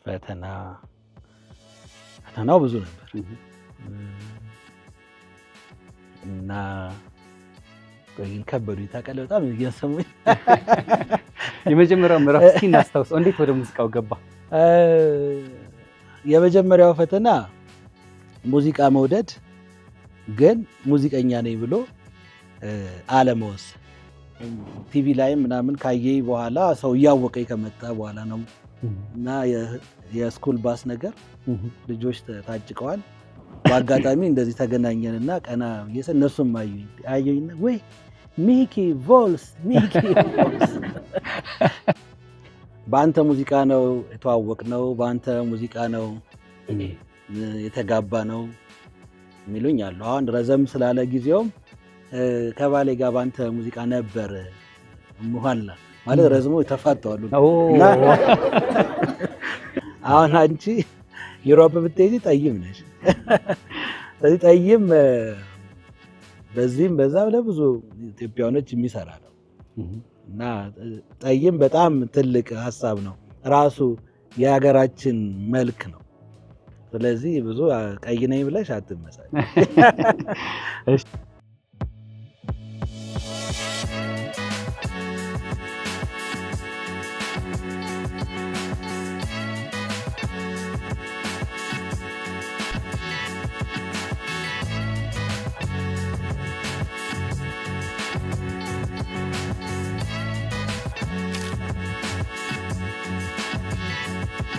ፈተናው ብዙ ነበር እና ከበዱ ታውቃለህ በጣም እያሰሙኝ የመጀመሪያው ምዕራፍ እስኪ እናስታውሰው እንዴት ወደ ሙዚቃው ገባ? የመጀመሪያው ፈተና ሙዚቃ መውደድ ግን ሙዚቀኛ ነኝ ብሎ አለመወሰን ቲቪ ላይም ምናምን ካየኝ በኋላ ሰው እያወቀኝ ከመጣ በኋላ ነው እና የስኩል ባስ ነገር ልጆች ታጭቀዋል በአጋጣሚ እንደዚህ ተገናኘንና ቀና እነሱም አዩኝና ወይ ሚኪ ቮልስ በአንተ ሙዚቃ ነው የተዋወቅነው በአንተ ሙዚቃ ነው የተጋባ ነው የሚሉኝ አሉ። አሁን ረዘም ስላለ ጊዜውም ከባሌ ጋር በአንተ ሙዚቃ ነበር መኋላ ማለት ረዝሞ ተፋተዋሉ። አሁን አንቺ ዩሮፕ ብትሄጂ ጠይም ነሽ። ስለዚህ ጠይም በዚህም በዛም ለብዙ ኢትዮጵያኖች የሚሰራ ነው እና ጠይም በጣም ትልቅ ሀሳብ ነው። ራሱ የሀገራችን መልክ ነው። ስለዚህ ብዙ ቀይ ነኝ ብለሽ አትመሳል።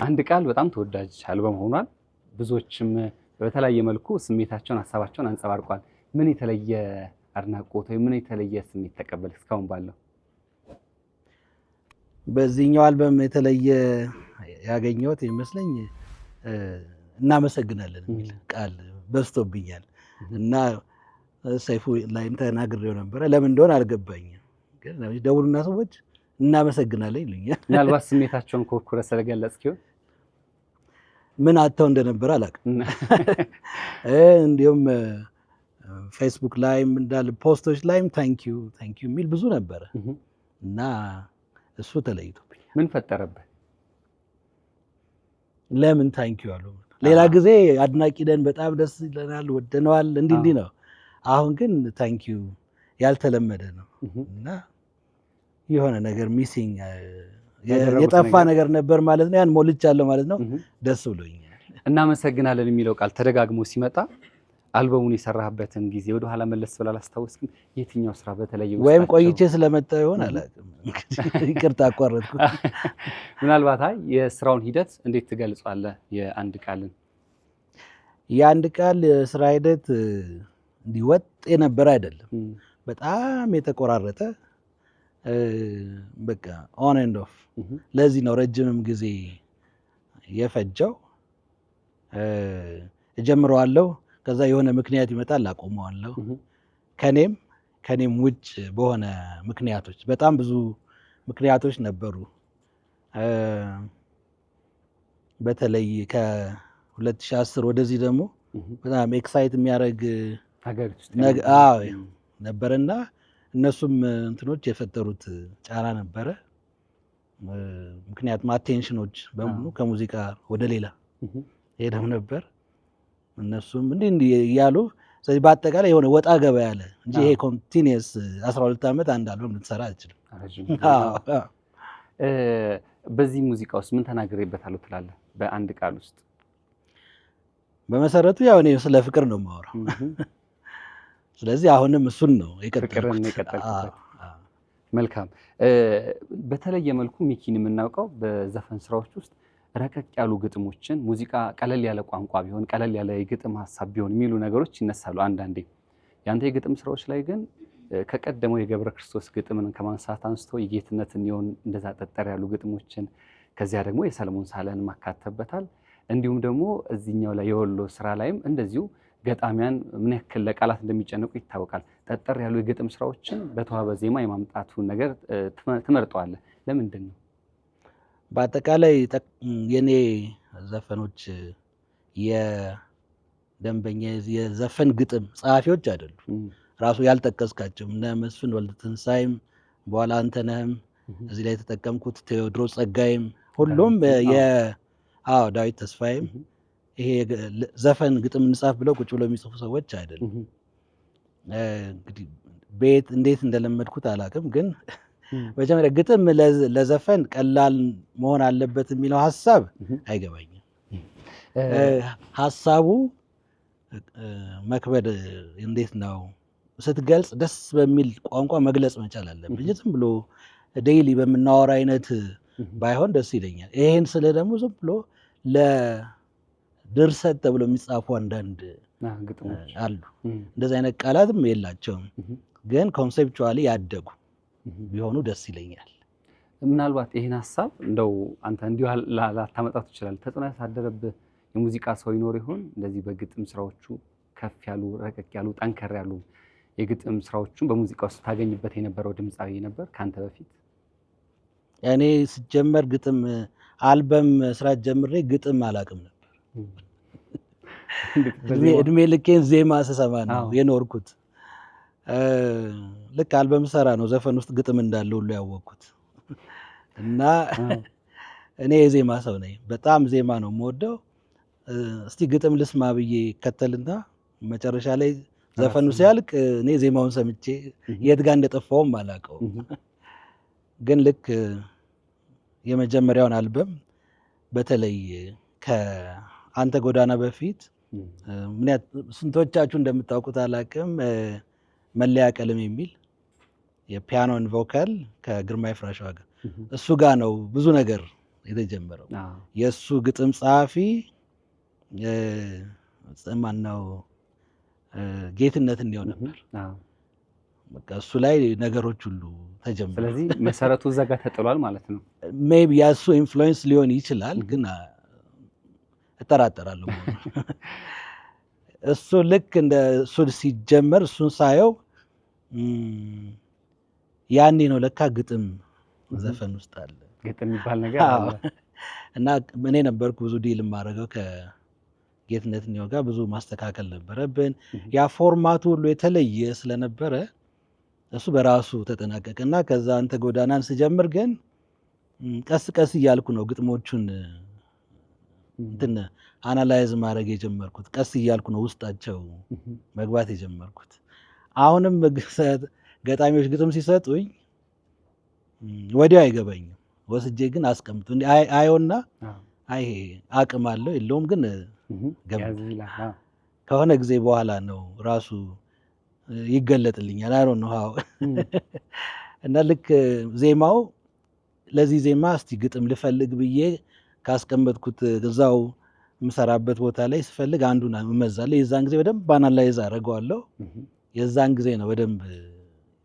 አንድ ቃል በጣም ተወዳጅ አልበም ሆኗል። ብዙዎችም በተለያየ መልኩ ስሜታቸውን ሀሳባቸውን አንጸባርቋል። ምን የተለየ አድናቆት ወይ ምን የተለየ ስሜት ተቀበል እስካሁን ባለው? በዚህኛው አልበም የተለየ ያገኘሁት ይመስለኝ እናመሰግናለን የሚል ቃል በዝቶብኛል እና ሰይፉ ላይም ተናግሬው ነበረ። ለምን እንደሆነ አልገባኝም፣ ግን ደውሉና ሰዎች እናመሰግናለን ይሉኛል። ምናልባት ስሜታቸውን ኮርኩረ ስለገለጽ ይሆን? ምን አተው እንደነበረ አላውቅም። እንዲሁም ፌስቡክ ላይም እንዳለ ፖስቶች ላይም ታንኪዩ የሚል ብዙ ነበረ እና እሱ ተለይቶብኝ። ምን ፈጠረበት? ለምን ታንኪዩ አሉ? ሌላ ጊዜ አድናቂ ነን፣ በጣም ደስ ይለናል፣ ወደነዋል፣ እንዲህ ነው። አሁን ግን ታንኪዩ ያልተለመደ ነው እና የሆነ ነገር ሚሲንግ የጠፋ ነገር ነበር ማለት ነው። ያን ሞልቻለሁ ማለት ነው። ደስ ብሎኛል። እናመሰግናለን የሚለው ቃል ተደጋግሞ ሲመጣ አልበሙን የሰራህበትን ጊዜ ወደ ኋላ መለስ ብላ አላስታወስክም? የትኛው ስራ በተለየ ወይም ቆይቼ ስለመጣ ይሆን አላውቅም። ይቅርታ አቋረጥኩ። ምናልባት የስራውን ሂደት እንዴት ትገልጿለህ? የአንድ ቃል ስራ ሂደት እንዲወጥ የነበረ አይደለም። በጣም የተቆራረጠ በቃ ኦን ኤንድ ኦፍ። ለዚህ ነው ረጅምም ጊዜ የፈጀው። እጀምረዋለሁ፣ ከዛ የሆነ ምክንያት ይመጣል አቆመዋለሁ። ከኔም ውጭ በሆነ ምክንያቶች፣ በጣም ብዙ ምክንያቶች ነበሩ። በተለይ ከ2010 ወደዚህ ደግሞ በጣም ኤክሳይት የሚያደርግ ነበርና እነሱም እንትኖች የፈጠሩት ጫና ነበረ። ምክንያቱም አቴንሽኖች በሙሉ ከሙዚቃ ወደ ሌላ ሄደው ነበር። እነሱም እንዲህ እያሉ ስለዚህ በአጠቃላይ የሆነ ወጣ ገባ ያለ እንጂ ይሄ ኮንቲኒየስ 12 ዓመት አንድ አልበም ልትሰራ አልችልም። በዚህ ሙዚቃ ውስጥ ምን ተናግሬበታለሁ ትላለህ? በአንድ ቃል ውስጥ በመሰረቱ ያው እኔ ስለ ፍቅር ነው የማወራው። ስለዚህ አሁንም እሱን ነው የቀጠልኩት። መልካም። በተለየ መልኩ ሚኪን የምናውቀው በዘፈን ስራዎች ውስጥ ረቀቅ ያሉ ግጥሞችን፣ ሙዚቃ ቀለል ያለ ቋንቋ ቢሆን ቀለል ያለ የግጥም ሀሳብ ቢሆን የሚሉ ነገሮች ይነሳሉ አንዳንዴ። ያንተ የግጥም ስራዎች ላይ ግን ከቀደመው የገብረ ክርስቶስ ግጥምን ከማንሳት አንስቶ የጌትነትን የሆን እንደዛ ጠጠር ያሉ ግጥሞችን ከዚያ ደግሞ የሰለሞን ሳለን ማካተበታል። እንዲሁም ደግሞ እዚህኛው ላይ የወሎ ስራ ላይም እንደዚሁ ገጣሚያን ምን ያክል ለቃላት እንደሚጨነቁ ይታወቃል። ጠጠር ያሉ የግጥም ስራዎችን በተዋበ ዜማ የማምጣቱን ነገር ትመርጠዋለህ። ለምንድን ነው? በአጠቃላይ የኔ ዘፈኖች የደንበኛ የዘፈን ግጥም ጸሐፊዎች አይደሉም። ራሱ ያልጠቀስካቸው እነ መስፍን ወልደትንሳኤም በኋላ አንተነህም እዚህ ላይ የተጠቀምኩት ቴዎድሮስ ጸጋይም ሁሉም አዎ ዳዊት ተስፋዬም ይሄ ዘፈን ግጥም እንጻፍ ብለው ቁጭ ብለው የሚጽፉ ሰዎች አይደሉም። እንግዲህ ቤት እንዴት እንደለመድኩት አላውቅም፣ ግን መጀመሪያ ግጥም ለዘፈን ቀላል መሆን አለበት የሚለው ሀሳብ አይገባኝም። ሀሳቡ መክበድ እንዴት ነው ስትገልጽ ደስ በሚል ቋንቋ መግለጽ መቻል አለብን እንጂ ዝም ብሎ ዴይሊ በምናወራ አይነት ባይሆን ደስ ይለኛል። ይሄን ስለ ደግሞ ዝም ብሎ ለድርሰት ተብሎ የሚጻፉ አንዳንድ ግጥሞች አሉ። እንደዚህ አይነት ቃላትም የላቸውም፣ ግን ኮንሴፕቹዋሊ ያደጉ ቢሆኑ ደስ ይለኛል። ምናልባት ይህን ሀሳብ እንደው አንተ እንዲሁ ላታመጣው ትችላለህ። ተጽዕኖ ያሳደረብህ የሙዚቃ ሰው ይኖር ይሆን? እንደዚህ በግጥም ስራዎቹ ከፍ ያሉ ረቀቅ ያሉ ጠንከር ያሉ የግጥም ስራዎቹን በሙዚቃ ውስጥ ታገኝበት የነበረው ድምፃዊ ነበር ከአንተ በፊት? እኔ ስጀመር ግጥም አልበም ስራት ጀምሬ ግጥም አላውቅም ነበር። እድሜ ልኬን ዜማ ስሰማ ነው የኖርኩት። ልክ አልበም ሰራ ነው ዘፈን ውስጥ ግጥም እንዳለ ሁሉ ያወቅኩት። እና እኔ የዜማ ሰው ነኝ፣ በጣም ዜማ ነው የምወደው። እስቲ ግጥም ልስማ ብዬ ከተልና መጨረሻ ላይ ዘፈኑ ሲያልቅ እኔ ዜማውን ሰምቼ የት ጋር እንደጠፋውም አላውቀውም። ግን ልክ የመጀመሪያውን አልበም በተለይ ከአንተ ጎዳና በፊት ስንቶቻችሁ እንደምታውቁት አላውቅም፣ መለያ ቀለም የሚል የፒያኖን ቮካል ከግርማይ ፍራሸዋ ጋር እሱ ጋር ነው ብዙ ነገር የተጀመረው። የእሱ ግጥም ጸሐፊ ማነው? ጌትነት እንዲያው ነበር። በቃ እሱ ላይ ነገሮች ሁሉ ተጀመሩ። ስለዚህ መሰረቱ እዛ ጋር ተጥሏል ማለት ነው። ሜይ ቢ ያሱ ኢንፍሉዌንስ ሊሆን ይችላል፣ ግን እጠራጠራለሁ። እሱ ልክ እንደ እሱ ሲጀመር እሱን ሳየው ያኔ ነው ለካ ግጥም ዘፈን ውስጥ አለ፣ ግጥም የሚባል ነገር አለ። እና እኔ ነበርኩ ብዙ ዲል የማደርገው ከጌትነት እንዲያው ጋር ብዙ ማስተካከል ነበረብን። ያ ፎርማቱ ሁሉ የተለየ ስለነበረ እሱ በራሱ ተጠናቀቀ እና ከዛ አንተ ጎዳናን ስጀምር ግን ቀስ ቀስ እያልኩ ነው ግጥሞቹን እንትን አናላይዝ ማድረግ የጀመርኩት። ቀስ እያልኩ ነው ውስጣቸው መግባት የጀመርኩት። አሁንም ገጣሚዎች ግጥም ሲሰጡኝ ወዲያው አይገባኝም። ወስጄ ግን አስቀምጡ አየውና ይሄ አቅም አለው የለውም ግን ከሆነ ጊዜ በኋላ ነው ራሱ ይገለጥልኛል። አይ ዶንት ኖ ሃው። እና ልክ ዜማው ለዚህ ዜማ እስቲ ግጥም ልፈልግ ብዬ ካስቀመጥኩት እዛው የምሰራበት ቦታ ላይ ስፈልግ አንዱን እመዛለሁ። የዛን ጊዜ በደንብ አናላይዝ አደርገዋለሁ። የዛን ጊዜ ነው በደንብ።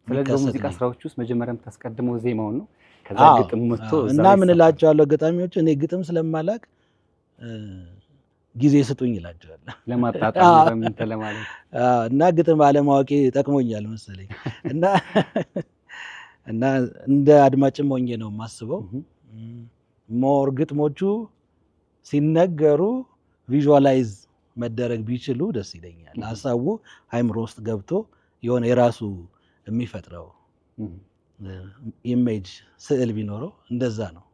ስለዚህ በሙዚቃ ስራዎች ውስጥ መጀመሪያ የምታስቀድመው ዜማውን ነው፣ ከዛ ግጥም መጥቶ እና ምን እላቸዋለሁ ገጣሚዎች፣ እኔ ግጥም ስለማላቅ ጊዜ ስጡኝ እላቸዋለሁ ለማጣጣም በምን ተለማለት። እና ግጥም አለማወቄ ጠቅሞኛል መሰለኝ። እና እንደ አድማጭም ሆኜ ነው የማስበው። ሞር ግጥሞቹ ሲነገሩ ቪዥዋላይዝ መደረግ ቢችሉ ደስ ይለኛል። ሀሳቡ አይምሮ ውስጥ ገብቶ የሆነ የራሱ የሚፈጥረው ኢሜጅ ስዕል ቢኖረው እንደዛ ነው።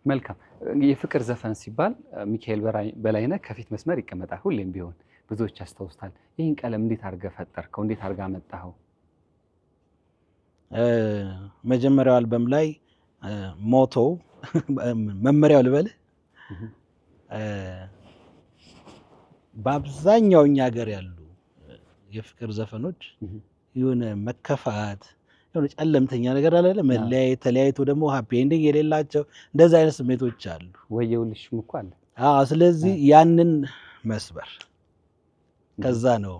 መልካም። የፍቅር ዘፈን ሲባል ሚካኤል በላይነህ ከፊት መስመር ይቀመጣል ሁሌም ቢሆን፣ ብዙዎች ያስታውስታል። ይህን ቀለም እንዴት አድርገህ ፈጠርከው? እንዴት አድርገህ አመጣኸው? መጀመሪያው አልበም ላይ ሞቶው መመሪያው ልበልህ፣ በአብዛኛው እኛ ሀገር ያሉ የፍቅር ዘፈኖች የሆነ መከፋት፣ የሆነ ጨለምተኛ ነገር አለ፣ መለያየት፣ ተለያይቶ ደግሞ ሃፒ ኤንዲንግ የሌላቸው እንደዚህ አይነት ስሜቶች አሉ። ወየውልሽም እኮ አለ። ስለዚህ ያንን መስበር፣ ከዛ ነው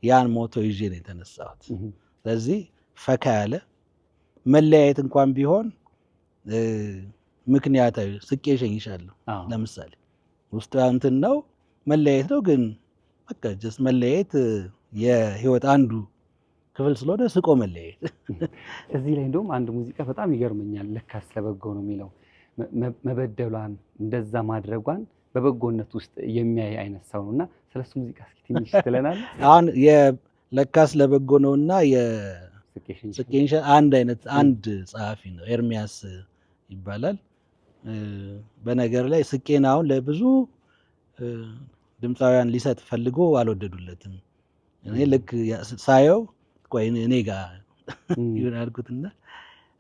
ያን ሞቶ ይዤ ነው የተነሳሁት። ስለዚህ ፈካ ያለ መለያየት እንኳን ቢሆን ምክንያታዊ ስቄ እሸኝሻለሁ። ለምሳሌ ውስጡ እንትን ነው መለያየት ነው፣ ግን በቃ ጀስት መለያየት የህይወት አንዱ ክፍል ስለሆነ ስቆ መለያየት። እዚህ ላይ እንደውም አንድ ሙዚቃ በጣም ይገርመኛል። ለካስ ለበጎ ነው የሚለው መበደሏን እንደዛ ማድረጓን በበጎነት ውስጥ የሚያይ አይነት ሰው ነው እና ስለሱ ሙዚቃ እስኪ ትንሽ ትለናለህ? አሁን ለካስ ለበጎ ነውና የስቄንሻ አንድ አይነት አንድ ጸሐፊ ነው፣ ኤርሚያስ ይባላል። በነገር ላይ ስቄን አሁን ለብዙ ድምፃውያን ሊሰጥ ፈልጎ አልወደዱለትም። እኔ ልክ ሳየው ቆይ እኔ ጋር ይሆን አልኩትና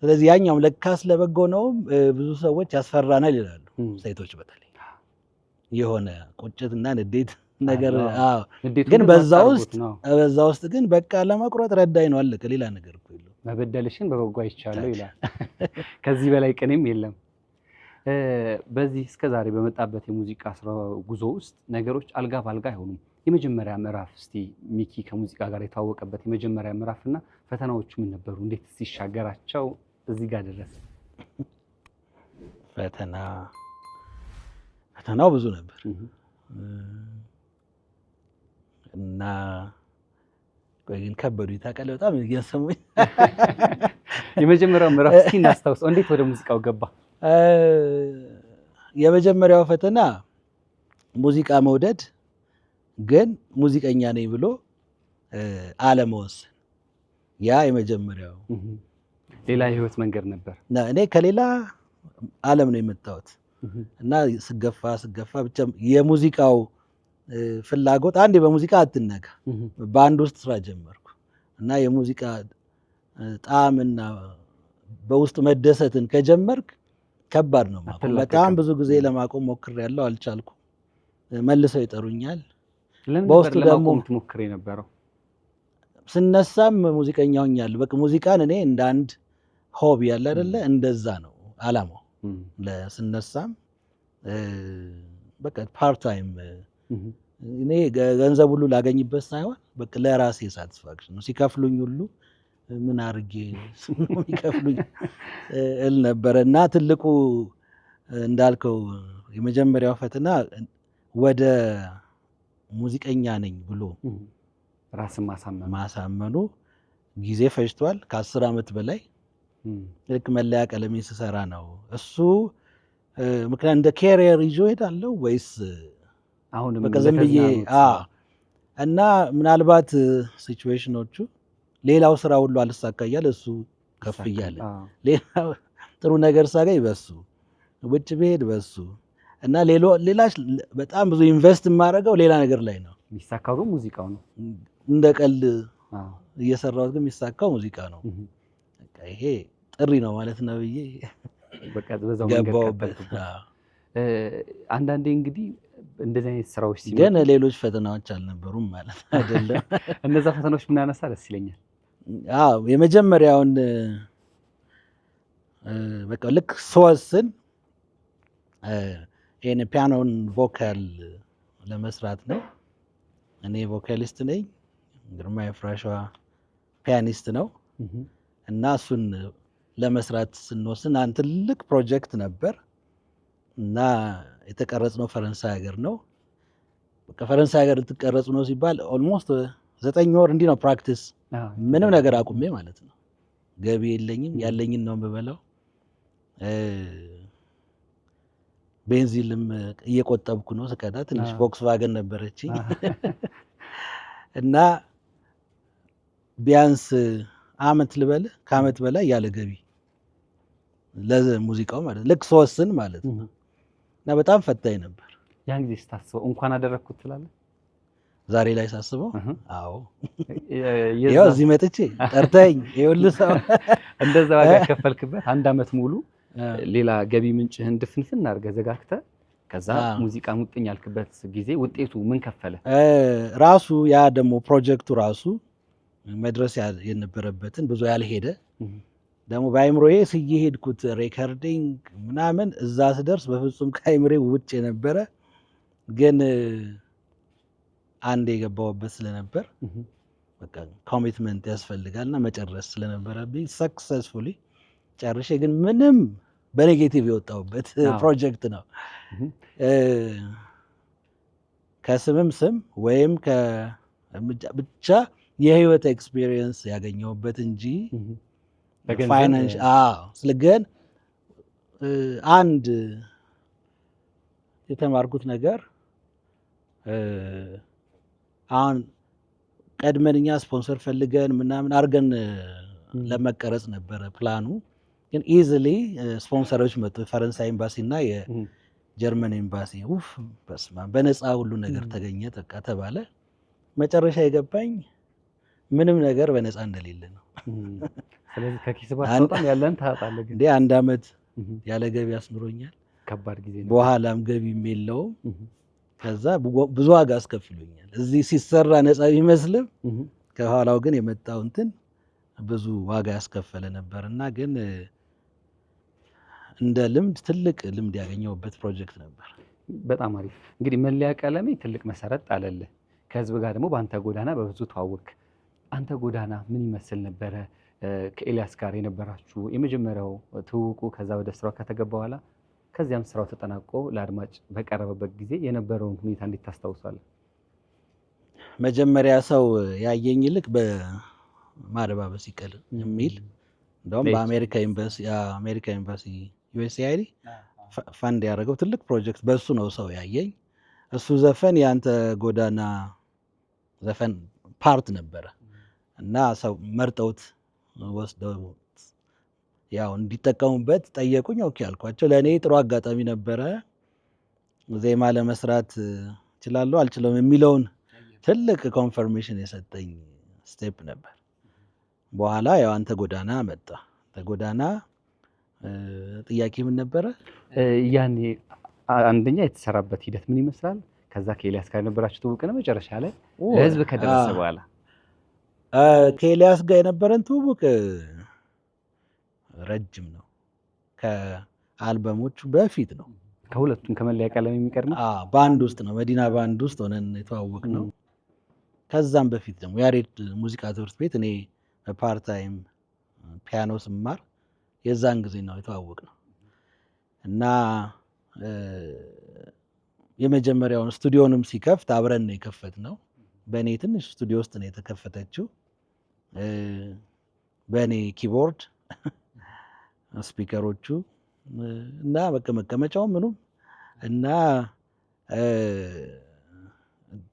ስለዚህ ያኛውም ለካስ ለበጎ ነውም ብዙ ሰዎች ያስፈራናል ይላሉ ሴቶች በተለይ የሆነ ቁጭትና ንዴት ነገር ግን በዛ ውስጥ ግን በቃ ለመቁረጥ ረዳኝ ነው አለቀ ሌላ ነገር እኮ የለውም መበደልሽን በበጎ አይቻለሁ ይላል ከዚህ በላይ ቅኔም የለም በዚህ እስከ ዛሬ በመጣበት የሙዚቃ ስራ ጉዞ ውስጥ ነገሮች አልጋ ባልጋ አይሆኑም የመጀመሪያ ምዕራፍ እስቲ ሚኪ ከሙዚቃ ጋር የተዋወቀበት የመጀመሪያ ምዕራፍና ፈተናዎቹ ምን ነበሩ እንዴት ሲሻገራቸው እዚህ ጋር ደረሰ ፈተናው ብዙ ነበር እና ቆይ ግን ከበዱ ታውቃለህ በጣም እያሰሙኝ የመጀመሪያው ምዕራፍ እስኪ እናስታውሰው እንዴት ወደ ሙዚቃው ገባ የመጀመሪያው ፈተና ሙዚቃ መውደድ ግን ሙዚቀኛ ነኝ ብሎ አለመወሰን ያ የመጀመሪያው ሌላ የህይወት መንገድ ነበር እኔ ከሌላ ዓለም ነው የመጣሁት እና ስገፋ ብቻ የሙዚቃው ፍላጎት አንዴ በሙዚቃ አትነካ በአንድ ውስጥ ስራ ጀመርኩ እና የሙዚቃ ጣዕምና በውስጥ መደሰትን ከጀመርክ ከባድ ነው ማቆም በጣም ብዙ ጊዜ ለማቆም ሞክሬያለሁ አልቻልኩም መልሰው ይጠሩኛል በውስጡ ደግሞ ሞክሬ ነበረው ስነሳም ሙዚቀኛ ሆኛለሁ በቃ ሙዚቃን እኔ እንደ አንድ ሆቢ ያለ አይደለ እንደዛ ነው አላማው ለስነሳም በቃ ፓርት ታይም እኔ ገንዘብ ሁሉ ላገኝበት ሳይሆን በቃ ለራሴ ሳቲስፋክሽን ነው ሲከፍሉኝ ሁሉ ምን አርጌ ነው ይከፍሉኝ እል ነበርና ትልቁ እንዳልከው የመጀመሪያው ፈተና ወደ ሙዚቀኛ ነኝ ብሎ ራስን ማሳመኑ ጊዜ ፈጅቷል ከ10 ዓመት በላይ ልክ መለያ ቀለሜ ስሰራ ነው እሱ ምክንያት እንደ ካሪየር ይዞ ሄዳለሁ ወይስ አሁንም በቃ ዝም ብዬ እና ምናልባት ሲቹዌሽኖቹ ሌላው ስራ ሁሉ አልሳካ እያለ እሱ ከፍ እያለ ሌላው ጥሩ ነገር ሳገኝ በሱ ውጭ ብሄድ በሱ እና ሌላሽ በጣም ብዙ ኢንቨስት የማደርገው ሌላ ነገር ላይ ነው የሚሳካው ግን ሙዚቃው ነው እንደ ቀልድ እየሰራሁት ግን የሚሳካው ሙዚቃ ነው በቃ ይሄ ጥሪ ነው ማለት ነው ብዬ በቃ በዛው መንገድ ቀጠልኩ አንዳንዴ እንግዲህ እንደዚህ አይነት ስራዎች ሲመጡ ግን ሌሎች ፈተናዎች አልነበሩም ማለት አይደለም እነዛ ፈተናዎች ምን አነሳ ደስ ይለኛል የመጀመሪያውን በቃ ልክ ስወስን ይሄን ፒያኖን ቮካል ለመስራት ነው እኔ ቮካሊስት ነኝ ግርማ የፍራሸዋ ፒያኒስት ነው እና እሱን ለመስራት ስንወስን አንድ ትልቅ ፕሮጀክት ነበር እና የተቀረጽነው ፈረንሳይ ሀገር ነው በቃ ፈረንሳይ ሀገር ተቀረጽ ነው ሲባል ኦልሞስት 9 ወር እንዲህ ነው ፕራክቲስ ምንም ነገር አቁሜ ማለት ነው ገቢ የለኝም ያለኝን ነው የምበላው ቤንዚንም እየቆጠብኩ ነው ስቀዳ ትንሽ ቮክስዋገን ነበረችኝ እና ቢያንስ አመት ልበል ከአመት በላይ ያለ ገቢ ለሙዚቃው ማለት ልክ ሶስን ማለት ነው እና በጣም ፈታኝ ነበር ያን ጊዜ ስታስበው እንኳን አደረኩት ትላለህ ዛሬ ላይ ሳስበው አዎ ያው እዚህ መጥቼ ጠርተኝ ይኸውልህ ሰው እንደዛ ዋጋ ከፈልክበት አንድ አመት ሙሉ ሌላ ገቢ ምንጭህን ድፍንፍን አድርገህ ዘጋግተህ ከዛ ሙዚቃ ሙጥኝ ያልክበት ጊዜ ውጤቱ ምን ከፈለ ራሱ ያ ደግሞ ፕሮጀክቱ ራሱ መድረስ የነበረበትን ብዙ ያልሄደ ደግሞ በአይምሮዬ ሲሄድኩት ሬኮርዲንግ ምናምን እዛ ስደርስ በፍጹም ከአይምሮዬ ውጭ የነበረ ግን አንድ የገባውበት ስለነበር በቃ ኮሚትመንት ያስፈልጋልና መጨረስ ስለነበረብኝ ሰክሰስፉሊ ጨርሼ ግን ምንም በኔጌቲቭ የወጣውበት ፕሮጀክት ነው ከስምም ስም ወይም ብቻ የህይወት ኤክስፒሪየንስ ያገኘውበት እንጂ ፋይናንስ ስለገን አንድ የተማርኩት ነገር አሁን ቀድመንኛ ስፖንሰር ፈልገን ምናምን አርገን ለመቀረጽ ነበረ ፕላኑ ግን ኢዚሊ ስፖንሰሮች መጡ ፈረንሳይ ኤምባሲ እና ጀርመን ኤምባሲ ውፍ በስማ በነፃ ሁሉ ነገር ተገኘ በቃ ተባለ። መጨረሻ የገባኝ ምንም ነገር በነፃ እንደሌለ ነው። ስለዚህ ከኪስ ባትወጣም ያለን ታጣለህ እንዴ 1 አመት ያለ ገቢ አስኖሮኛል። ከባድ ጊዜ ነው። በኋላም ገቢም የለውም። ከዛ ብዙ ዋጋ አስከፍሎኛል። እዚህ ሲሰራ ነፃ ቢመስልም ከኋላው ግን የመጣው እንትን ብዙ ዋጋ ያስከፈለ ነበርና ግን እንደ ልምድ ትልቅ ልምድ ያገኘሁበት ፕሮጀክት ነበር። በጣም አሪፍ። እንግዲህ መለያ ቀለሜ ትልቅ መሰረት ጣለልህ። ከህዝብ ጋር ደግሞ በአንተ ጎዳና በብዙ ተዋወቅ። አንተ ጎዳና ምን ይመስል ነበረ? ከኤልያስ ጋር የነበራችሁ የመጀመሪያው ትውውቁ፣ ከዛ ወደ ስራው ከተገባ በኋላ ከዚያም ስራው ተጠናቆ ለአድማጭ በቀረበበት ጊዜ የነበረውን ሁኔታ እንዴት ታስታውሳለህ? መጀመሪያ ሰው ያየኝ ልክ በማደባበስ ይቀል የሚል እንደውም በአሜሪካ ኤምባሲ ዩኤስኤአይዲ ፋንድ ያደረገው ትልቅ ፕሮጀክት በሱ ነው ሰው ያየኝ። እሱ ዘፈን የአንተ ጎዳና ዘፈን ፓርት ነበረ እና ሰው መርጠውት ወስደው ያው እንዲጠቀሙበት ጠየቁኝ። ኦኬ አልኳቸው። ለእኔ ጥሩ አጋጣሚ ነበረ። ዜማ ለመስራት እችላለሁ አልችለውም የሚለውን ትልቅ ኮንፈርሜሽን የሰጠኝ ስቴፕ ነበር። በኋላ ያው አንተ ጎዳና መጣ። አንተ ጎዳና ጥያቄ ምን ነበረ? ያኔ አንደኛ የተሰራበት ሂደት ምን ይመስላል? ከዛ ከኤልያስ ጋር የነበራችሁ ትውውቅ ነው መጨረሻ ላይ ለህዝብ ከደረሰ በኋላ? ከኤልያስ ጋር የነበረን ትውውቅ ረጅም ነው። ከአልበሞቹ በፊት ነው። ከሁለቱም ከመለያ ቀለም የሚቀድመው ባንድ ውስጥ ነው። መዲና ባንድ ውስጥ ሆነን የተዋወቅ ነው። ከዛም በፊት ደግሞ ያሬድ ሙዚቃ ትምህርት ቤት እኔ በፓርታይም ፒያኖ ስማር የዛን ጊዜ ነው የተዋወቅ ነው እና የመጀመሪያውን ስቱዲዮንም ሲከፍት አብረን ነው የከፈት ነው። በእኔ ትንሽ ስቱዲዮ ውስጥ ነው የተከፈተችው። በእኔ ኪቦርድ ስፒከሮቹ እና መቀመጫው ምኑም እና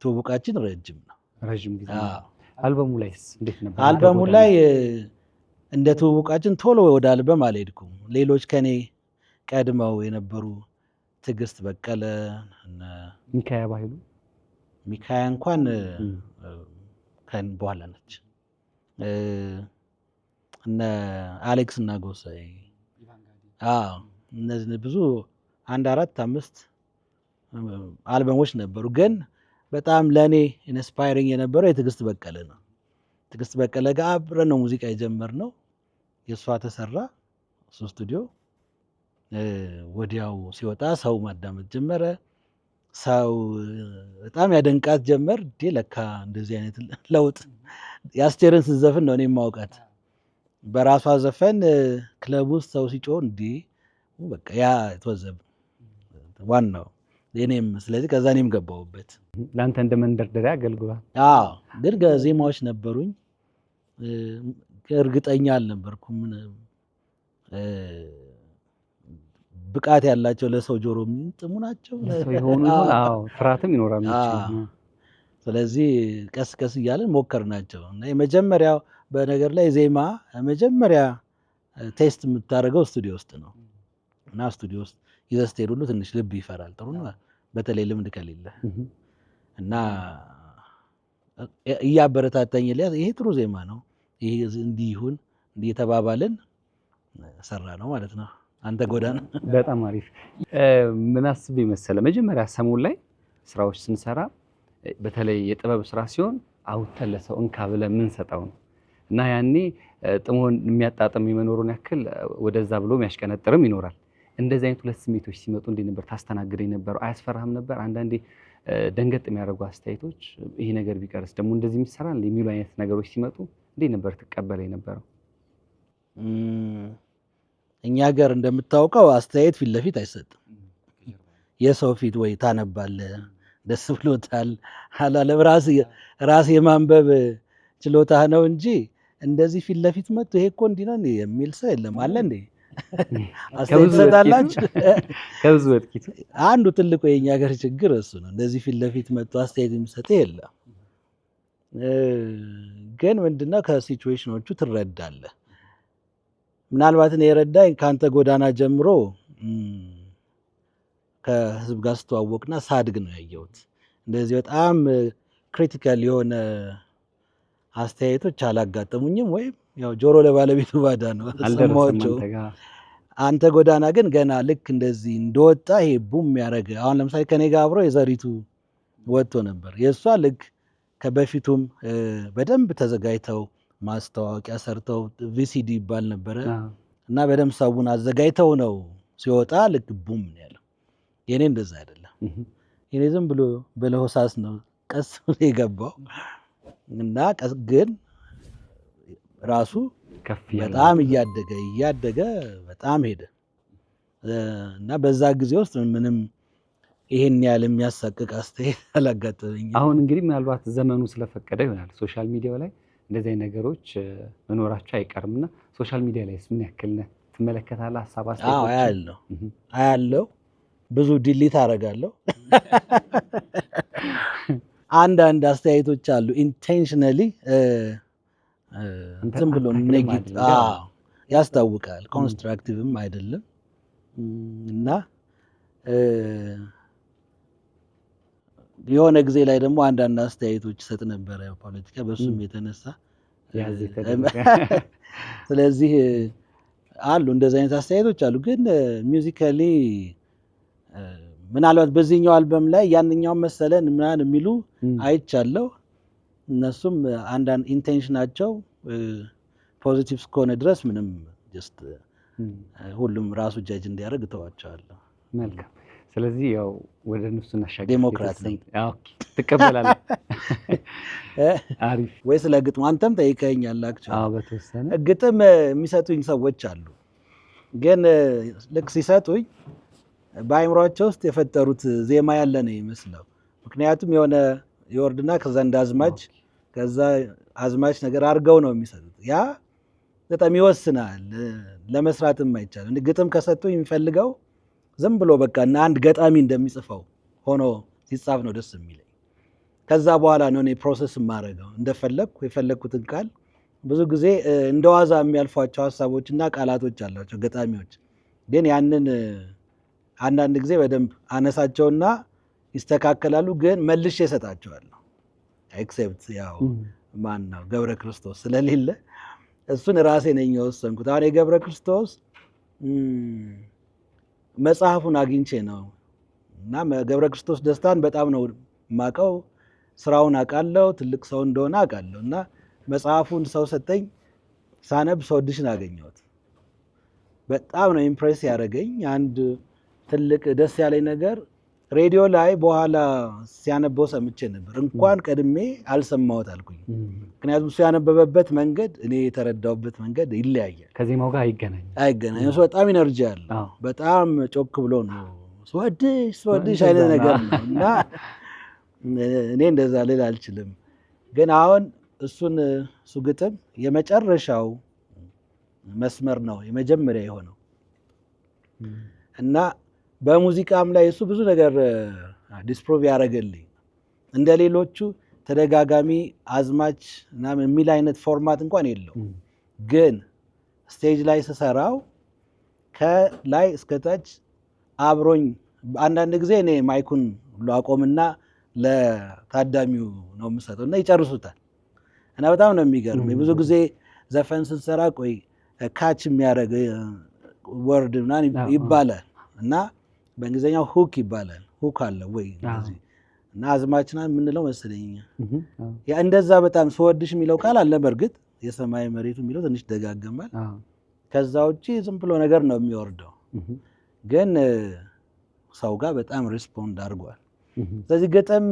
ትውውቃችን ረጅም ነው። ረጅም ጊዜ። አልበሙ ላይስ እንዴት ነበር? አልበሙ ላይ እንደ ትውውቃችን ቶሎ ወደ አልበም አልሄድኩም። ሌሎች ከኔ ቀድመው የነበሩ ትዕግስት በቀለ፣ ሚካያ ባህሉ፣ ሚካያ እንኳን ከን በኋላ ነች። እነ አሌክስ እና ጎሳዬ እነዚህ ብዙ 1 4 5 አልበሞች ነበሩ። ግን በጣም ለእኔ ኢንስፓይሪንግ የነበረው የትዕግስት በቀለ ነው። ትዕግስት በቀለ ጋር አብረን ነው ሙዚቃ የጀመርነው። የእሷ ተሰራ እሱ ስቱዲዮ። ወዲያው ሲወጣ ሰው ማዳመጥ ጀመረ። ሰው በጣም ያደንቃት ጀመር። ለካ እንደዚህ አይነት ለውጥ የአስቴርን ስትዘፍን ነው እኔ የማውቃት። በራሷ ዘፈን ክለብ ውስጥ ሰው ሲጮህ በቃ ያ ተወዘብ ዋናው እኔም ስለዚህ ከዛ እኔም ገባሁበት። ለአንተ እንደ መንደርደሪያ አገልግሏል። ግን ዜማዎች ነበሩኝ። እርግጠኛ አልነበርኩም ብቃት ያላቸው ለሰው ጆሮ የሚጥሙ ናቸው ይሆኑ። ፍርሃትም ይኖራል። ስለዚህ ቀስ ቀስ እያለን ሞከርናቸው እና የመጀመሪያው በነገር ላይ ዜማ መጀመሪያ ቴስት የምታደርገው ስቱዲዮ ውስጥ ነው እና ስቱዲዮ ውስጥ ይዘህ ስትሄድ ሁሉ ትንሽ ልብ ይፈራል። ጥሩ ነው በተለይ ልምድ ከሌለ እና እያበረታታኝ ይሄ ጥሩ ዜማ ነው፣ ይሄ እንዲህ ይሁን እንዲህ የተባባልን ሰራ ነው ማለት ነው። አንተ ጎዳና በጣም አሪፍ። ምን አስቤ መሰለ መጀመሪያ ሰሞን ላይ ስራዎች ስንሰራ በተለይ የጥበብ ስራ ሲሆን አውጥተን ለሰው እንካ ብለን የምንሰጠው ነው እና ያኔ ጥሞን የሚያጣጥም የመኖሩን ያክል ወደዛ ብሎ የሚያሽቀነጥርም ይኖራል። እንደዚህ አይነት ሁለት ስሜቶች ሲመጡ እንዴት ነበር ታስተናግደኝ ነበር? አያስፈራህም ነበር? አንዳንዴ ደንገጥ የሚያደርጉ አስተያየቶች ይሄ ነገር ቢቀርስ ደግሞ እንደዚህ የሚሰራል የሚሉ አይነት ነገሮች ሲመጡ እንዴት ነበር ትቀበለኝ ነበረው? እኛ ሀገር እንደምታውቀው አስተያየት ፊት ለፊት አይሰጥም። የሰው ፊት ወይ ታነባለህ፣ ደስ ብሎታል አላለም ራስ የማንበብ ችሎታ ነው እንጂ እንደዚህ ፊት ለፊት መጥቶ ይሄ እኮ እንዲህ ነው የሚል ሰው የለም። አለ እንዴ? አስተያየት ትሰጣላችሁ? ከብዙ በጥቂቱ አንዱ ትልቁ የኛ ሀገር ችግር እሱ ነው። እንደዚህ ፊት ለፊት መጥቶ አስተያየት የሚሰጥ የለም። ግን ምንድነው ከሲቹዌሽኖቹ ትረዳለህ። ምናልባት እኔ የረዳኝ ከአንተ ጎዳና ጀምሮ ከህዝብ ጋር ስተዋወቅና ሳድግ ነው ያየሁት። እንደዚህ በጣም ክሪቲካል የሆነ አስተያየቶች አላጋጠሙኝም። ወይም ያው ጆሮ ለባለቤቱ ባዳ ነው ሰማቸው። አንተ ጎዳና ግን ገና ልክ እንደዚህ እንደወጣ ይሄ ቡም ያደረገ አሁን ለምሳሌ ከኔ ጋር አብሮ የዘሪቱ ወጥቶ ነበር። የእሷ ልክ ከበፊቱም በደንብ ተዘጋጅተው ማስታወቂያ ሰርተው ቪሲዲ ይባል ነበረ እና በደንብ ሰውን አዘጋጅተው ነው ሲወጣ ልክ ቡም ያለው። የኔ እንደዛ አይደለም። የኔ ዝም ብሎ በለሆሳስ ነው ቀስ ብሎ የገባው እና ግን ራሱ በጣም እያደገ በጣም ሄደ እና በዛ ጊዜ ውስጥ ምንም ይሄን ያህል የሚያሳቅቅ አስተያየት አላጋጠመኝም። አሁን እንግዲህ ምናልባት ዘመኑ ስለፈቀደ ይሆናል ሶሻል ሚዲያው ላይ እንደዚህ ነገሮች መኖራቸው አይቀርምና ሶሻል ሚዲያ ላይ ምን ያክል ትመለከታለህ? ሀሳብ አስተያየቶች? አያለው ብዙ ዲሊት አደርጋለሁ። አንዳንድ አስተያየቶች አሉ ኢንቴንሽናሊ ዝም ብሎ ኔጌቲቭ ያስታውቃል፣ ኮንስትራክቲቭም አይደለም እና የሆነ ጊዜ ላይ ደግሞ አንዳንድ አስተያየቶች ሰጥ ነበረ ፖለቲካ በሱም የተነሳ ስለዚህ አሉ እንደዚህ አይነት አስተያየቶች አሉ። ግን ሚውዚካሊ ምናልባት በዚህኛው አልበም ላይ ያንኛው መሰለን ምናምን የሚሉ አይቻለሁ። እነሱም አንዳንድ ኢንቴንሽናቸው ፖዚቲቭ እስከሆነ ድረስ ምንም ጀስት ሁሉም ራሱ ጃጅ እንዲያደርግ ተዋቸዋለሁ። መልካም። ስለዚህ ያው ወደ እነሱ እናሻገር። ዴሞክራት ነኝ። ኦኬ፣ ትቀበላለህ? አሪፍ። ወይ ስለ ግጥም አንተም ጠይቀኸኛል። አዎ፣ በተወሰነ ግጥም የሚሰጡኝ ሰዎች አሉ። ግን ልክ ሲሰጡኝ በአይምሯቸው ውስጥ የፈጠሩት ዜማ ያለ ነው ይመስለው። ምክንያቱም የሆነ የወርድና ከዛ እንደ አዝማች ከዛ አዝማች ነገር አድርገው ነው የሚሰጡት። ያ በጣም ይወስናል፣ ለመስራትም አይቻልም። ግጥም ከሰጡኝ የሚፈልገው ዝም ብሎ በቃ እና አንድ ገጣሚ እንደሚጽፈው ሆኖ ሲጻፍ ነው ደስ የሚለኝ። ከዛ በኋላ ነው እኔ ፕሮሰስ የማደርገው እንደፈለግኩ የፈለግኩትን ቃል። ብዙ ጊዜ እንደዋዛ የሚያልፏቸው ሀሳቦችና ቃላቶች አላቸው ገጣሚዎች። ግን ያንን አንዳንድ ጊዜ በደንብ አነሳቸውና ይስተካከላሉ፣ ግን መልሼ እሰጣቸዋለሁ። ኤክሴፕት ያው ማን ነው ገብረ ክርስቶስ ስለሌለ እሱን ራሴ ነኝ የወሰንኩት። አሁን የገብረ ክርስቶስ መጽሐፉን አግኝቼ ነው እና ገብረ ክርስቶስ ደስታን በጣም ነው የማውቀው። ስራውን አውቃለሁ፣ ትልቅ ሰው እንደሆነ አውቃለሁ። እና መጽሐፉን ሰው ሰጠኝ፣ ሳነብ ሰወድሽን አገኘሁት። በጣም ነው ኢምፕሬስ ያደረገኝ። አንድ ትልቅ ደስ ያለኝ ነገር ሬዲዮ ላይ በኋላ ሲያነበው ሰምቼ ነበር። እንኳን ቀድሜ አልሰማሁት አልኩኝ። ምክንያቱም እሱ ያነበበበት መንገድ እኔ የተረዳሁበት መንገድ ይለያያል፣ ከዜማው ጋር አይገናኝም። እሱ በጣም ኢነርጂ አለ፣ በጣም ጮክ ብሎ ነው ስወድሽ አይነት ነገር ነው እና እኔ እንደዛ ልል አልችልም። ግን አሁን እሱ ግጥም የመጨረሻው መስመር ነው የመጀመሪያ የሆነው እና በሙዚቃም ላይ እሱ ብዙ ነገር ዲስፕሮቭ ያደረገልኝ። እንደ ሌሎቹ ተደጋጋሚ አዝማች ምናምን የሚል አይነት ፎርማት እንኳን የለው። ግን ስቴጅ ላይ ስሰራው ከላይ እስከታች አብሮኝ፣ አንዳንድ ጊዜ እኔ ማይኩን ሁሉ አቆምና ለታዳሚው ነው የምሰጠው እና ይጨርሱታል። እና በጣም ነው የሚገርም። ብዙ ጊዜ ዘፈን ስንሰራ ቆይ ካች የሚያደርግ ወርድ ምናምን ይባላል እና በእንግሊዝኛው ሁክ ይባላል። ሁክ አለ ወይ እንደዚህ እና አዝማችና የምንለው መሰለኝ። ያ እንደዛ በጣም ስወድሽ የሚለው ቃል አለ። በእርግጥ የሰማይ መሬቱ የሚለው ትንሽ ደጋገማል። ከዛ ውጪ ዝም ብሎ ነገር ነው የሚወርደው። ግን ሰው ጋር በጣም ሪስፖንድ አድርጓል። ስለዚህ ግጥም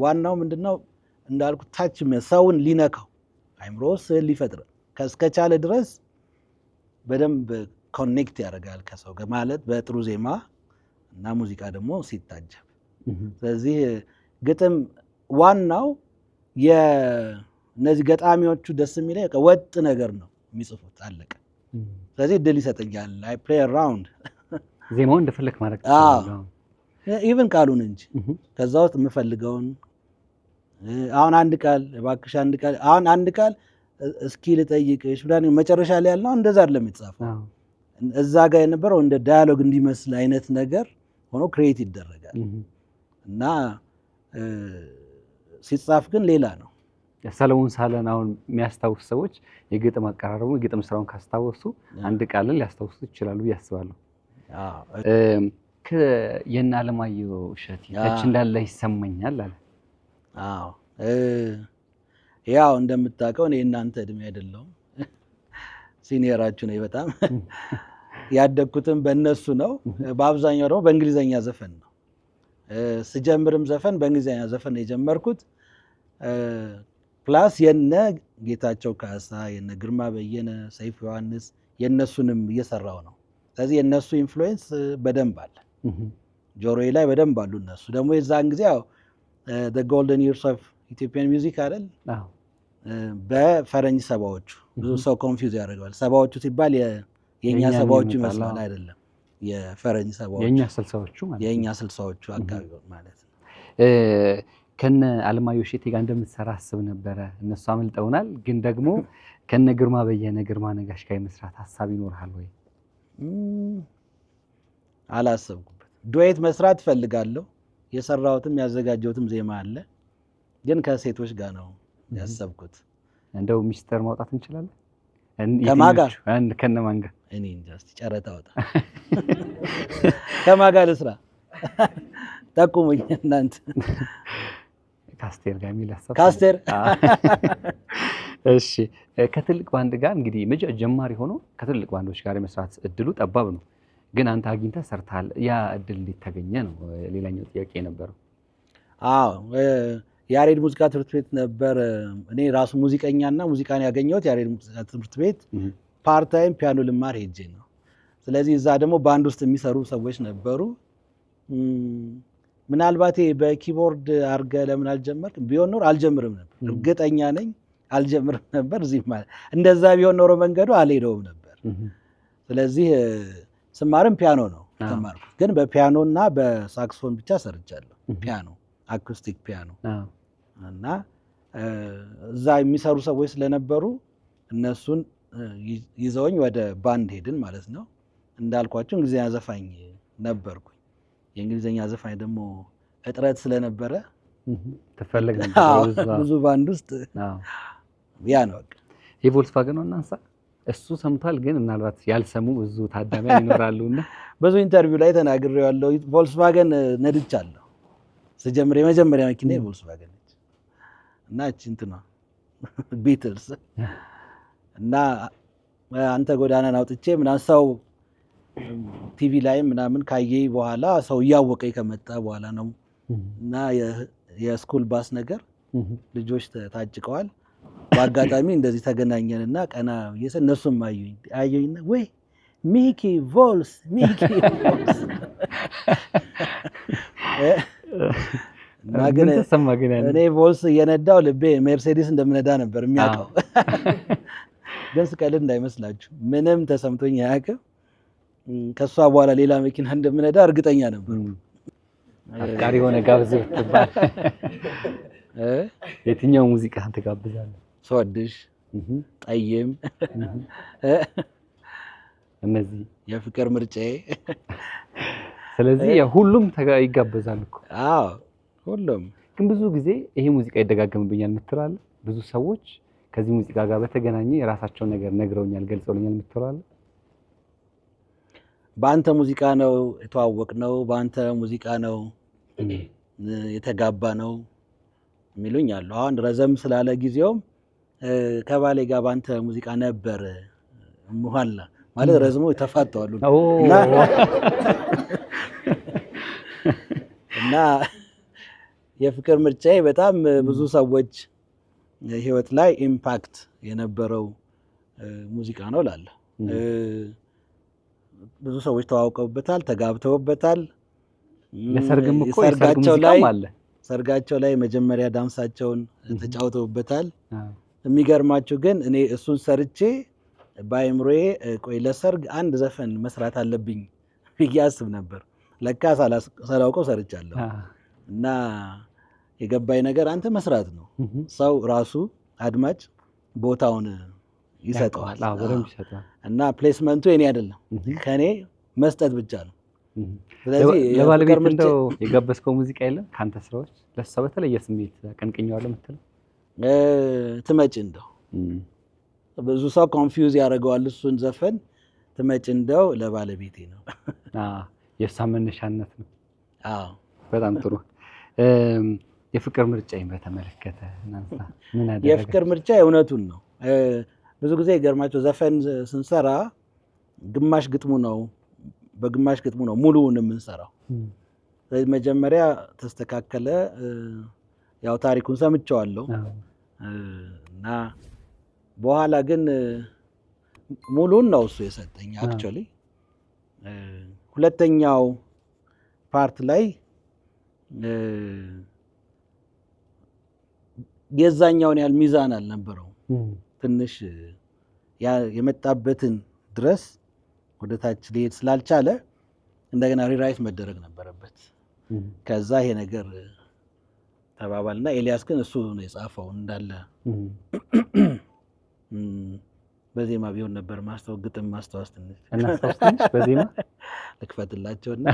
ዋናው ምንድነው እንዳልኩት ታች ሰውን ሊነካው አይምሮ ስዕል ሊፈጥር እስከቻለ ድረስ በደንብ ኮኔክት ያደርጋል ከሰው ጋር ማለት በጥሩ ዜማ እና ሙዚቃ ደግሞ ሲታጀብ። ስለዚህ ግጥም ዋናው የነዚህ ገጣሚዎቹ ደስ የሚለኝ ወጥ ነገር ነው የሚጽፉት፣ አለቀ። ስለዚህ እድል ይሰጠኛል። አይ ፕሌይ አራውንድ ዜማው እንደፈለክ ማለት ኢቭን ቃሉን እንጂ ከዛ ውስጥ የምፈልገውን አሁን አንድ ቃል እባክሽ አንድ ቃል እስኪ ልጠይቅሽ ብላኝ መጨረሻ ላይ ያልነው እንደዛ አይደለም የተጻፈው። እዛ ጋር የነበረው እንደ ዳያሎግ እንዲመስል አይነት ነገር ሆኖ ክሬት ይደረጋል እና ሲጻፍ ግን ሌላ ነው። ሰለሞን ሳለን አሁን የሚያስታውሱ ሰዎች የግጥም አቀራረቡ የግጥም ስራውን ካስታወሱ አንድ ቃልን ሊያስታውሱ ይችላሉ ብዬ አስባለሁ። የእነ አለማየሁ እሸቴ ከች እንዳለ ይሰማኛል አለ። አዎ ያው እንደምታውቀው እኔ እናንተ እድሜ አይደለሁም፣ ሲኒየራችሁ ነኝ በጣም ያደግኩትም በእነሱ ነው። በአብዛኛው ደግሞ በእንግሊዘኛ ዘፈን ነው። ስጀምርም ዘፈን በእንግሊዘኛ ዘፈን ነው የጀመርኩት። ፕላስ የነ ጌታቸው ካሳ፣ የነ ግርማ በየነ፣ ሰይፉ ዮሐንስ የነሱንም እየሰራው ነው። ስለዚህ የነሱ ኢንፍሉዌንስ በደንብ አለ፣ ጆሮዬ ላይ በደንብ አሉ። እነሱ ደግሞ የዛን ጊዜ ያው the golden years of Ethiopian music አይደል? በፈረንጅ ሰባዎቹ ብዙ ሰው ኮንፊውዝ ያደርገዋል። ሰባዎቹ ሲባል የኛ ሰባዎቹ ይመስላል፣ አይደለም። የፈረንጅ ሰባዎቹ የኛ ስልሳዎቹ አካባቢ ማለት ነው። ከነ አለማየሁ እሸቴ ጋር እንደምትሰራ አስብ ነበረ። እነሱ አመልጠውናል። ግን ደግሞ ከነ ግርማ በየነ፣ ግርማ ነጋሽ ጋር የመስራት ሀሳብ ይኖርሃል ወይ? አላሰብኩበት። ዱዌት መስራት ፈልጋለሁ። የሰራሁትም ያዘጋጀሁትም ዜማ አለ፣ ግን ከሴቶች ጋር ነው ያሰብኩት። እንደው ሚስጥር ማውጣት እንችላለን? ከማን ጋር? ከነማን ጋር? እኔ እንጃ። እስኪ ጨረታ አውጣ። ከማን ጋር ልስራ? ጠቁሙኝ እናንተ። ከአስቴር ጋር የሚል ሀሳብ። ከአስቴር? እሺ። ከትልቅ ባንድ ጋር እንግዲህ ጀማሪ ሆኖ ከትልቅ ባንዶች ጋር የመስራት እድሉ ጠባብ ነው፣ ግን አንተ አግኝተህ ሰርተሃል። ያ እድል እንዴት ተገኘ ነው ሌላኛው ጥያቄ የነበረው። አዎ ያሬድ ሙዚቃ ትምህርት ቤት ነበር። እኔ ራሱ ሙዚቀኛና ሙዚቃን ያገኘሁት ያሬድ ሙዚቃ ትምህርት ቤት ፓርታይም ፒያኖ ልማር ሄጄ ነው። ስለዚህ እዛ ደግሞ ባንድ ውስጥ የሚሰሩ ሰዎች ነበሩ። ምናልባት በኪቦርድ አድርገህ ለምን አልጀመርክም? ቢሆን ኖር አልጀምርም ነበር፣ እርግጠኛ ነኝ አልጀምርም ነበር። እዚህ ማለት እንደዛ ቢሆን ኖሮ መንገዱ አልሄደውም ነበር። ስለዚህ ስማርም ፒያኖ ነው ተማርኩት፣ ግን በፒያኖ እና በሳክስፎን ብቻ ሰርቻለሁ። ፒያኖ አኩስቲክ ፒያኖ እና እዛ የሚሰሩ ሰዎች ስለነበሩ እነሱን ይዘውኝ ወደ ባንድ ሄድን ማለት ነው። እንዳልኳቸው እንግሊዝኛ ዘፋኝ ነበርኩኝ። የእንግሊዝኛ ዘፋኝ ደግሞ እጥረት ስለነበረ ተፈለገ ነበር ብዙ ባንድ ውስጥ። ያ ነው በቃ። የቮልክስዋገን ነው እናንሳ። እሱ ሰምቷል፣ ግን ምናልባት ያልሰሙ ብዙ ታዳሚያን ይኖራሉና ብዙ ኢንተርቪው ላይ ተናግሬዋለሁ። ቮልክስዋገን ነድቻለሁ። ስጀምር የመጀመሪያ መኪና ቮልክስዋገን ነች እና እቺ እንትና ቢትልስ እና አንተ ጎዳናን አውጥቼ ምናምን ሰው ቲቪ ላይ ምናምን ካየኝ በኋላ ሰው እያወቀኝ ከመጣ በኋላ ነው። እና የስኩል ባስ ነገር ልጆች ታጭቀዋል። በአጋጣሚ እንደዚህ ተገናኘንና ቀና ብዬ እነሱም አዩኝና ወይ ሚኪ ቮልስ እና ግን እኔ ቮልስ እየነዳው ልቤ ሜርሴዲስ እንደምነዳ ነበር የሚያውቀው። ግን ስቀልድ እንዳይመስላችሁ ምንም ተሰምቶኝ አያውቅም። ከሷ በኋላ ሌላ መኪና እንደምነዳ እርግጠኛ ነበር። አፍቃሪ የሆነ ጋብዝ ብትባል የትኛው ሙዚቃ ትጋብዛለህ? ስወድሽ፣ ጠይም፣ እነዚህ የፍቅር ምርጫዬ። ስለዚህ ሁሉም ይጋበዛል እኮ። አዎ ሁሉም። ግን ብዙ ጊዜ ይሄ ሙዚቃ ይደጋገምብኛል የምትለው ብዙ ሰዎች ከዚህ ሙዚቃ ጋር በተገናኘ የራሳቸውን ነገር ነግረውኛል፣ ገልጸውልኛል የምትለው በአንተ ሙዚቃ ነው የተዋወቅነው፣ በአንተ ሙዚቃ ነው የተጋባ ነው የሚሉኝ አሉ። አሁን ረዘም ስላለ ጊዜውም ከባሌ ጋር በአንተ ሙዚቃ ነበር መኋላ ማለት ረዝሞ ተፋተዋሉ እና የፍቅር ምርጫዬ በጣም ብዙ ሰዎች ህይወት ላይ ኢምፓክት የነበረው ሙዚቃ ነው እላለሁ። ብዙ ሰዎች ተዋውቀውበታል፣ ተጋብተውበታል። ለሰርግም እኮ የሰርግ ሙዚቃም አለ። ሰርጋቸው ላይ መጀመሪያ ዳንሳቸውን ተጫውተውበታል። የሚገርማችሁ ግን እኔ እሱን ሰርቼ በአይምሮዬ ቆይ ለሰርግ አንድ ዘፈን መስራት አለብኝ ብዬ አስብ ነበር። ለካ ሳላውቀው ሰርቻለሁ። እና የገባኝ ነገር አንተ መስራት ነው። ሰው ራሱ አድማጭ ቦታውን ይሰጠዋል። እና ፕሌስመንቱ የኔ አይደለም፣ ከኔ መስጠት ብቻ ነው። ስለዚህ ለባለቤት እንደው የጋበዝከው ሙዚቃ የለም ካንተ ስራዎች ለሷ በተለየ ስሜት አቀንቅኘዋለሁ የምትለው? ትመጭ እንደው ብዙ ሰው ኮንፊውዝ ያደርገዋል እሱን ዘፈን። ትመጭ እንደው ለባለቤቴ ነው። የእሷ መነሻነት ነው። አዎ በጣም ጥሩ። የፍቅር ምርጫዬን በተመለከተ እናንሳ። ምን አደረገ? የፍቅር ምርጫ የእውነቱን ነው። ብዙ ጊዜ ገርማቸው ዘፈን ስንሰራ ግማሽ ግጥሙ ነው በግማሽ ግጥሙ ነው ሙሉውን የምንሰራው። ስለዚህ መጀመሪያ ተስተካከለ። ያው ታሪኩን ሰምቼዋለሁ እና በኋላ ግን ሙሉውን ነው እሱ የሰጠኝ። አክቹዋሊ ሁለተኛው ፓርት ላይ የዛኛውን ያህል ሚዛን አልነበረው። ትንሽ የመጣበትን ድረስ ወደ ታች ሊሄድ ስላልቻለ እንደገና ሪራይት መደረግ ነበረበት። ከዛ ይሄ ነገር ተባባልና ኤልያስ ግን እሱ ነው የጻፈው እንዳለ በዜማ ቢሆን ነበር ግጥም ማስታወስ ትንሽ በዜማ ልክፈትላቸውና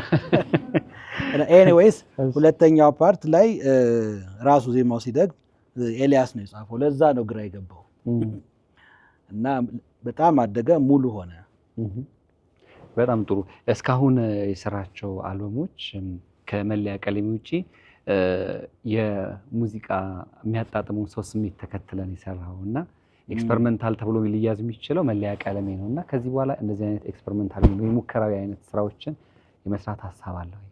ኤኒዌይስ ሁለተኛው ፓርት ላይ ራሱ ዜማው ሲደግ ኤልያስ ነው የጻፈው። ለዛ ነው ግራ የገባው እና በጣም አደገ፣ ሙሉ ሆነ። በጣም ጥሩ። እስካሁን የሰራቸው አልበሞች ከመለያ ቀለሜ ውጪ የሙዚቃ የሚያጣጥመውን ሰው ስሜት ተከትለን የሰራው እና ኤክስፐሪመንታል ተብሎ ሊያዝ የሚችለው መለያ ቀለሜ ነው እና ከዚህ በኋላ እንደዚህ አይነት ኤክስፐሪመንታል የሙከራዊ አይነት ስራዎችን የመስራት ሀሳብ አለ ወይ?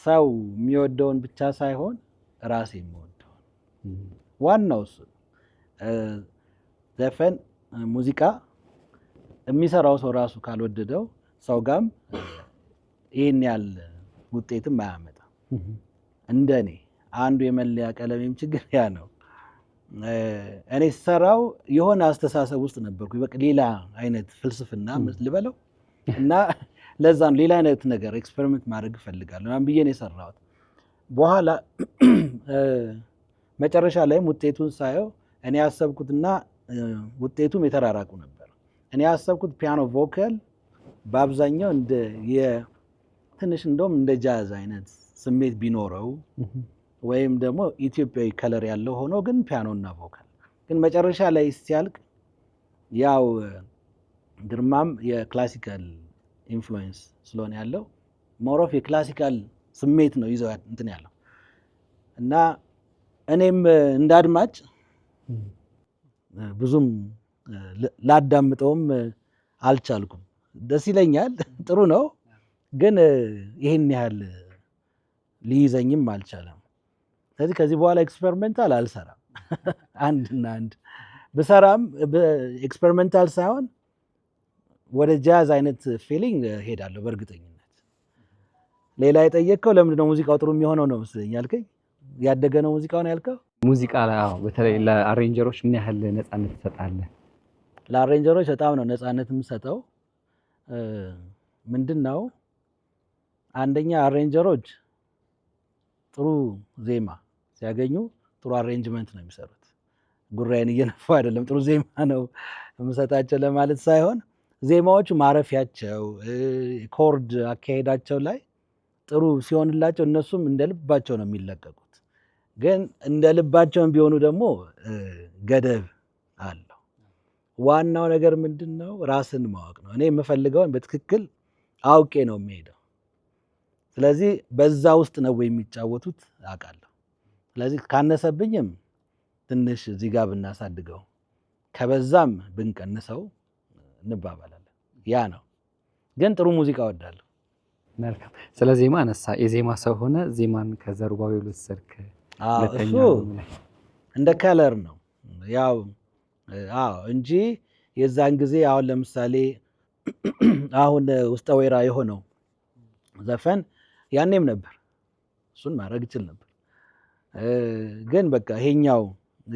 ሰው የሚወደውን ብቻ ሳይሆን ራሴ የምወደውን ዋናው እሱ ዘፈን ሙዚቃ የሚሰራው ሰው ራሱ ካልወደደው ሰው ጋም ይህን ያህል ውጤትም አያመጣም። እንደኔ አንዱ የመለያ ቀለሜም ችግር ያ ነው። እኔ ስሰራው የሆነ አስተሳሰብ ውስጥ ነበርኩ፣ በቃ ሌላ አይነት ፍልስፍና ልበለው እና ለዛ ነው ሌላ አይነት ነገር ኤክስፐሪመንት ማድረግ እፈልጋለሁ ምናምን ብዬ ነው የሰራሁት። በኋላ መጨረሻ ላይም ውጤቱን ሳየው እኔ ያሰብኩትና ውጤቱም የተራራቁ ነበር። እኔ ያሰብኩት ፒያኖ ቮካል በአብዛኛው እንደ ትንሽ እንደውም እንደ ጃዝ አይነት ስሜት ቢኖረው ወይም ደግሞ ኢትዮጵያዊ ከለር ያለው ሆኖ ግን ፒያኖና ቮካል ግን መጨረሻ ላይ ሲያልቅ ያው ግርማም የክላሲካል ኢንፍሉዌንስ ስለሆነ ያለው ሞሮፍ የክላሲካል ስሜት ነው ይዘው እንትን ያለው እና እኔም እንዳድማጭ ብዙም ላዳምጠውም አልቻልኩም። ደስ ይለኛል፣ ጥሩ ነው፣ ግን ይሄን ያህል ሊይዘኝም አልቻለም። ስለዚህ ከዚህ በኋላ ኤክስፐሪመንታል አልሰራም። አንድና አንድ ብሰራም ኤክስፐሪመንታል ሳይሆን ወደ ጃዝ አይነት ፊሊንግ ሄዳለሁ በእርግጠኝነት። ሌላ የጠየቅከው ለምንድን ነው ሙዚቃው ጥሩ የሚሆነው ነው መስለኝ ያልከኝ። ያደገ ነው ሙዚቃውን ያልከው። ሙዚቃ በተለይ ለአሬንጀሮች ምን ያህል ነፃነት ትሰጣለህ? ለአሬንጀሮች በጣም ነው ነፃነት የምሰጠው። ምንድን ነው አንደኛ አሬንጀሮች ጥሩ ዜማ ሲያገኙ ጥሩ አሬንጅመንት ነው የሚሰሩት። ጉራዬን እየነፋ አይደለም፣ ጥሩ ዜማ ነው የምሰጣቸው ለማለት ሳይሆን ዜማዎቹ ማረፊያቸው ኮርድ አካሄዳቸው ላይ ጥሩ ሲሆንላቸው እነሱም እንደ ልባቸው ነው የሚለቀቁት። ግን እንደ ልባቸውን ቢሆኑ ደግሞ ገደብ አለው። ዋናው ነገር ምንድን ነው? ራስን ማወቅ ነው። እኔ የምፈልገውን በትክክል አውቄ ነው የሚሄደው። ስለዚህ በዛ ውስጥ ነው የሚጫወቱት አውቃለሁ። ስለዚህ ካነሰብኝም ትንሽ እዚህ ጋር ብናሳድገው ከበዛም ብንቀንሰው እንባባላለን። ያ ነው። ግን ጥሩ ሙዚቃ እወዳለሁ። መልካም። ስለ ዜማ አነሳ። የዜማ ሰው ሆነ ዜማን ከዘሩባቤል ወሰድክ። እሱ እንደ ከለር ነው ያው እንጂ የዛን ጊዜ አሁን ለምሳሌ አሁን ውስጠ ወይራ የሆነው ዘፈን ያኔም ነበር፣ እሱን ማድረግ እችል ነበር። ግን በቃ ይሄኛው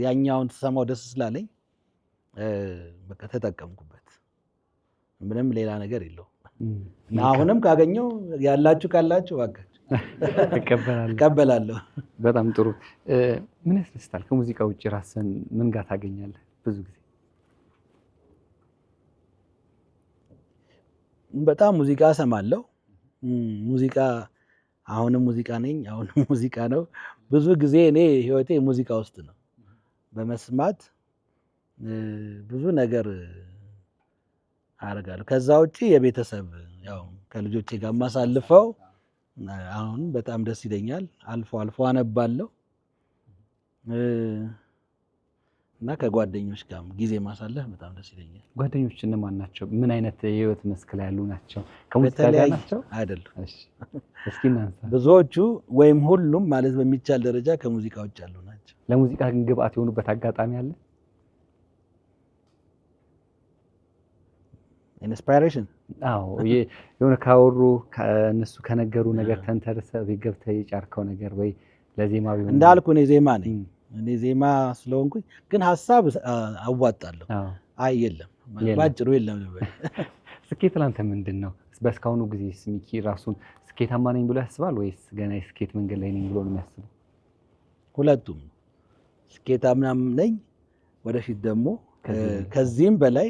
ያኛውን ተሰማው ደስ ስላለኝ በቃ ተጠቀምኩበት። ምንም ሌላ ነገር የለው። አሁንም ካገኘው ያላችሁ ካላችሁ እባካችሁ እቀበላለሁ። በጣም ጥሩ። ምን ያስደስታል? ከሙዚቃ ውጭ ራስን ምን ጋር ታገኛለህ? ብዙ ጊዜ በጣም ሙዚቃ እሰማለሁ። ሙዚቃ አሁንም ሙዚቃ ነኝ፣ አሁንም ሙዚቃ ነው። ብዙ ጊዜ እኔ ህይወቴ ሙዚቃ ውስጥ ነው። በመስማት ብዙ ነገር አደርጋለሁ። ከዛ ውጪ የቤተሰብ ያው ከልጆቼ ጋር ማሳልፈው አሁን በጣም ደስ ይለኛል። አልፎ አልፎ አነባለሁ እና ከጓደኞች ጋር ጊዜ ማሳለፍ በጣም ደስ ይለኛል። ጓደኞች እነማን ናቸው? ምን አይነት የህይወት መስክ ላይ ያሉ ናቸው? ከሙዚቃ ጋር ናቸው አይደሉም? እስኪ እናንሳ። ብዙዎቹ ወይም ሁሉም ማለት በሚቻል ደረጃ ከሙዚቃ ውጭ ያሉ ናቸው። ለሙዚቃ ግን ግብአት የሆኑበት አጋጣሚ አለ? ኢንስፓይሬሽን? አዎ፣ የሆነ ካወሩ ከነሱ ከነገሩ ነገር ተንተርሰህ ቤት ገብተህ የጫርከው ነገር ወይ ለዜማ ቢሆን? እንዳልኩ እኔ ዜማ ነኝ። እኔ ዜማ ስለሆንኩኝ ግን ሀሳብ አዋጣለሁ። አይ የለም ባጭሩ የለም። ስኬት ላንተ ምንድን ነው? በእስካሁኑ ጊዜ ሚኪ ራሱን ስኬታማ ነኝ ብሎ ያስባል ወይስ ገና የስኬት መንገድ ላይ ነኝ ብሎ ነው የሚያስበው? ሁለቱም። ስኬታማም ነኝ፣ ወደፊት ደግሞ ከዚህም በላይ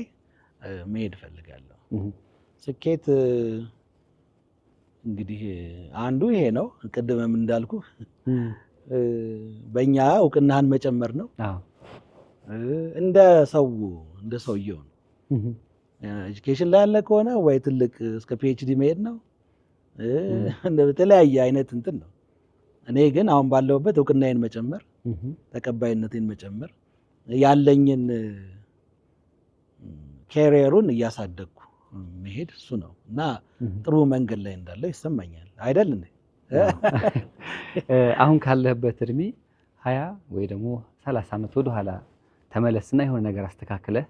መሄድ እፈልጋለሁ። ስኬት እንግዲህ አንዱ ይሄ ነው። ቅድምም እንዳልኩ በእኛ እውቅናህን መጨመር ነው። እንደ ሰውየው ነው። ኤጁኬሽን ላይ ያለ ከሆነ ወይ ትልቅ እስከ ፒኤችዲ መሄድ ነው። በተለያየ አይነት እንትን ነው። እኔ ግን አሁን ባለሁበት እውቅናዬን መጨመር፣ ተቀባይነቴን መጨመር፣ ያለኝን ኬሪየሩን እያሳደግኩ መሄድ እሱ ነው እና ጥሩ መንገድ ላይ እንዳለው ይሰማኛል። አይደል እንዴ? አሁን ካለህበት እድሜ 20 ወይ ደግሞ 30 ዓመት ወደኋላ ተመለስና የሆነ ነገር አስተካክለህ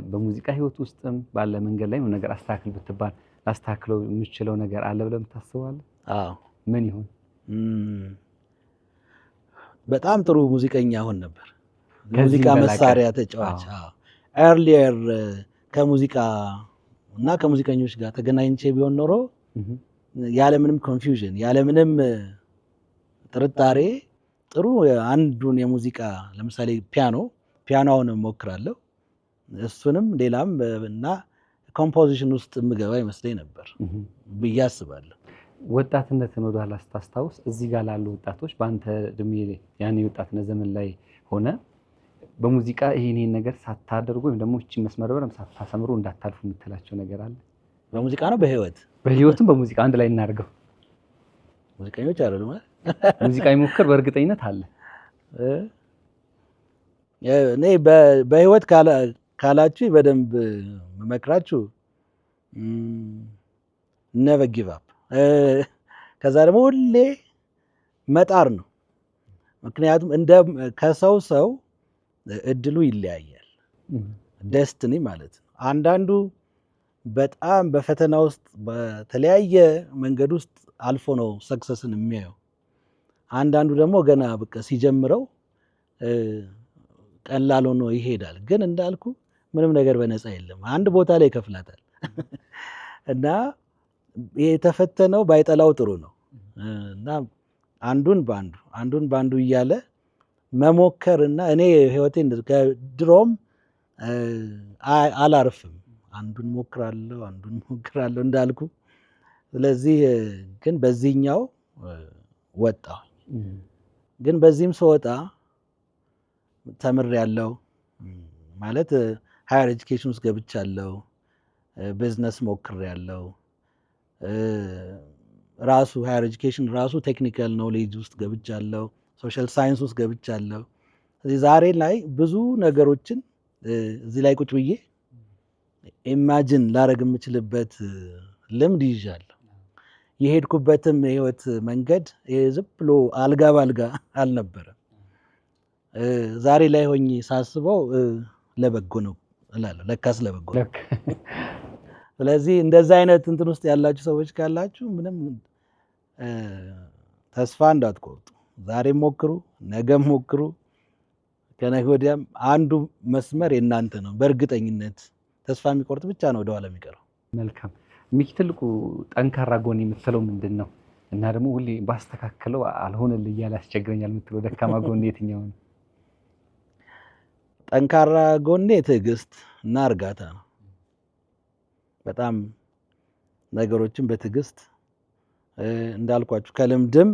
በሙዚቃ ህይወት ውስጥም ባለ መንገድ ላይ የሆነ ነገር አስተካክል ብትባል ላስተካክለው የምችለው ነገር አለ ብለህ ታስባለህ? አዎ። ምን ይሁን? በጣም ጥሩ ሙዚቀኛ ሆን ነበር። ሙዚቃ መሳሪያ ተጫዋች። ኤርሊየር ከሙዚቃ እና ከሙዚቀኞች ጋር ተገናኝቼ ቢሆን ኖሮ ያለምንም ኮንፊውዥን ያለምንም ጥርጣሬ ጥሩ አንዱን የሙዚቃ ለምሳሌ ፒያኖውን እሞክራለሁ። እሱንም ሌላም እና ኮምፖዚሽን ውስጥ የምገባ ይመስለኝ ነበር ብዬ አስባለሁ። ወጣትነትን ወደኋላ ስታስታውስ እዚህ ጋር ላሉ ወጣቶች በአንተ እድሜ ያኔ የወጣትነት ዘመን ላይ ሆነ በሙዚቃ ይሄን ነገር ሳታደርጉ ወይም ደግሞ እቺ መስመር በደምብ ሳታሰምሩ እንዳታልፉ የምትላቸው ነገር አለ? በሙዚቃ ነው በህይወት? በህይወትም በሙዚቃ አንድ ላይ እናድርገው። ሙዚቀኞች አይደሉም ማለት ሙዚቃ ይሞክር በእርግጠኝነት አለ። እኔ በህይወት ካላችሁ በደንብ መመክራችሁ never give up። ከዛ ደግሞ ሁሌ መጣር ነው። ምክንያቱም ከሰው ሰው እድሉ ይለያያል። ደስትኒ ማለት ነው። አንዳንዱ በጣም በፈተና ውስጥ በተለያየ መንገድ ውስጥ አልፎ ነው ሰክሰስን የሚያየው። አንዳንዱ ደግሞ ገና በቃ ሲጀምረው ቀላል ሆኖ ይሄዳል። ግን እንዳልኩ ምንም ነገር በነፃ የለም። አንድ ቦታ ላይ ይከፍላታል እና የተፈተነው ባይጠላው ጥሩ ነው እና አንዱን ባንዱ እያለ መሞከር እና እኔ ህይወቴን ከድሮም አላርፍም። አንዱን ሞክራለሁ እንዳልኩ። ስለዚህ ግን በዚህኛው ወጣሁ። ግን በዚህም ስወጣ ተምሬያለሁ ማለት ሃየር ኤጁኬሽን ውስጥ ገብቻለሁ። ቢዝነስ ሞክሬያለሁ። ራሱ ሃየር ኤጁኬሽን ራሱ ቴክኒካል ኖሌጅ ውስጥ ገብቻለሁ። ሶሻል ሳይንስ ውስጥ ገብቻለሁ። ስለዚህ ዛሬ ላይ ብዙ ነገሮችን እዚህ ላይ ቁጭ ብዬ ኢማጂን ላደርግ የምችልበት ልምድ ይዣለሁ። የሄድኩበትም የህይወት መንገድ ዝም ብሎ አልጋ ባልጋ አልነበረም። ዛሬ ላይ ሆኜ ሳስበው ለበጎ ነው እላለሁ። ለካስ ለበጎ ነው። ስለዚህ እንደዛ አይነት እንትን ውስጥ ያላችሁ ሰዎች ካላችሁ ምንም ተስፋ እንዳትቆርጡ። ዛሬም ሞክሩ፣ ነገም ሞክሩ፣ ከነገ ወዲያም አንዱ መስመር የእናንተ ነው። በእርግጠኝነት ተስፋ የሚቆርጥ ብቻ ነው ወደኋላ የሚቀረው። መልካም ሚኪ፣ ትልቁ ጠንካራ ጎን የምትለው ምንድን ነው? እና ደግሞ ሁሌ ባስተካከለው አልሆነልኝ እያለ ያስቸግረኛል የምትለው ደካማ ጎን የትኛው ነው? ጠንካራ ጎኔ ትዕግስት እና እርጋታ ነው። በጣም ነገሮችን በትዕግስት እንዳልኳችሁ ከልምድም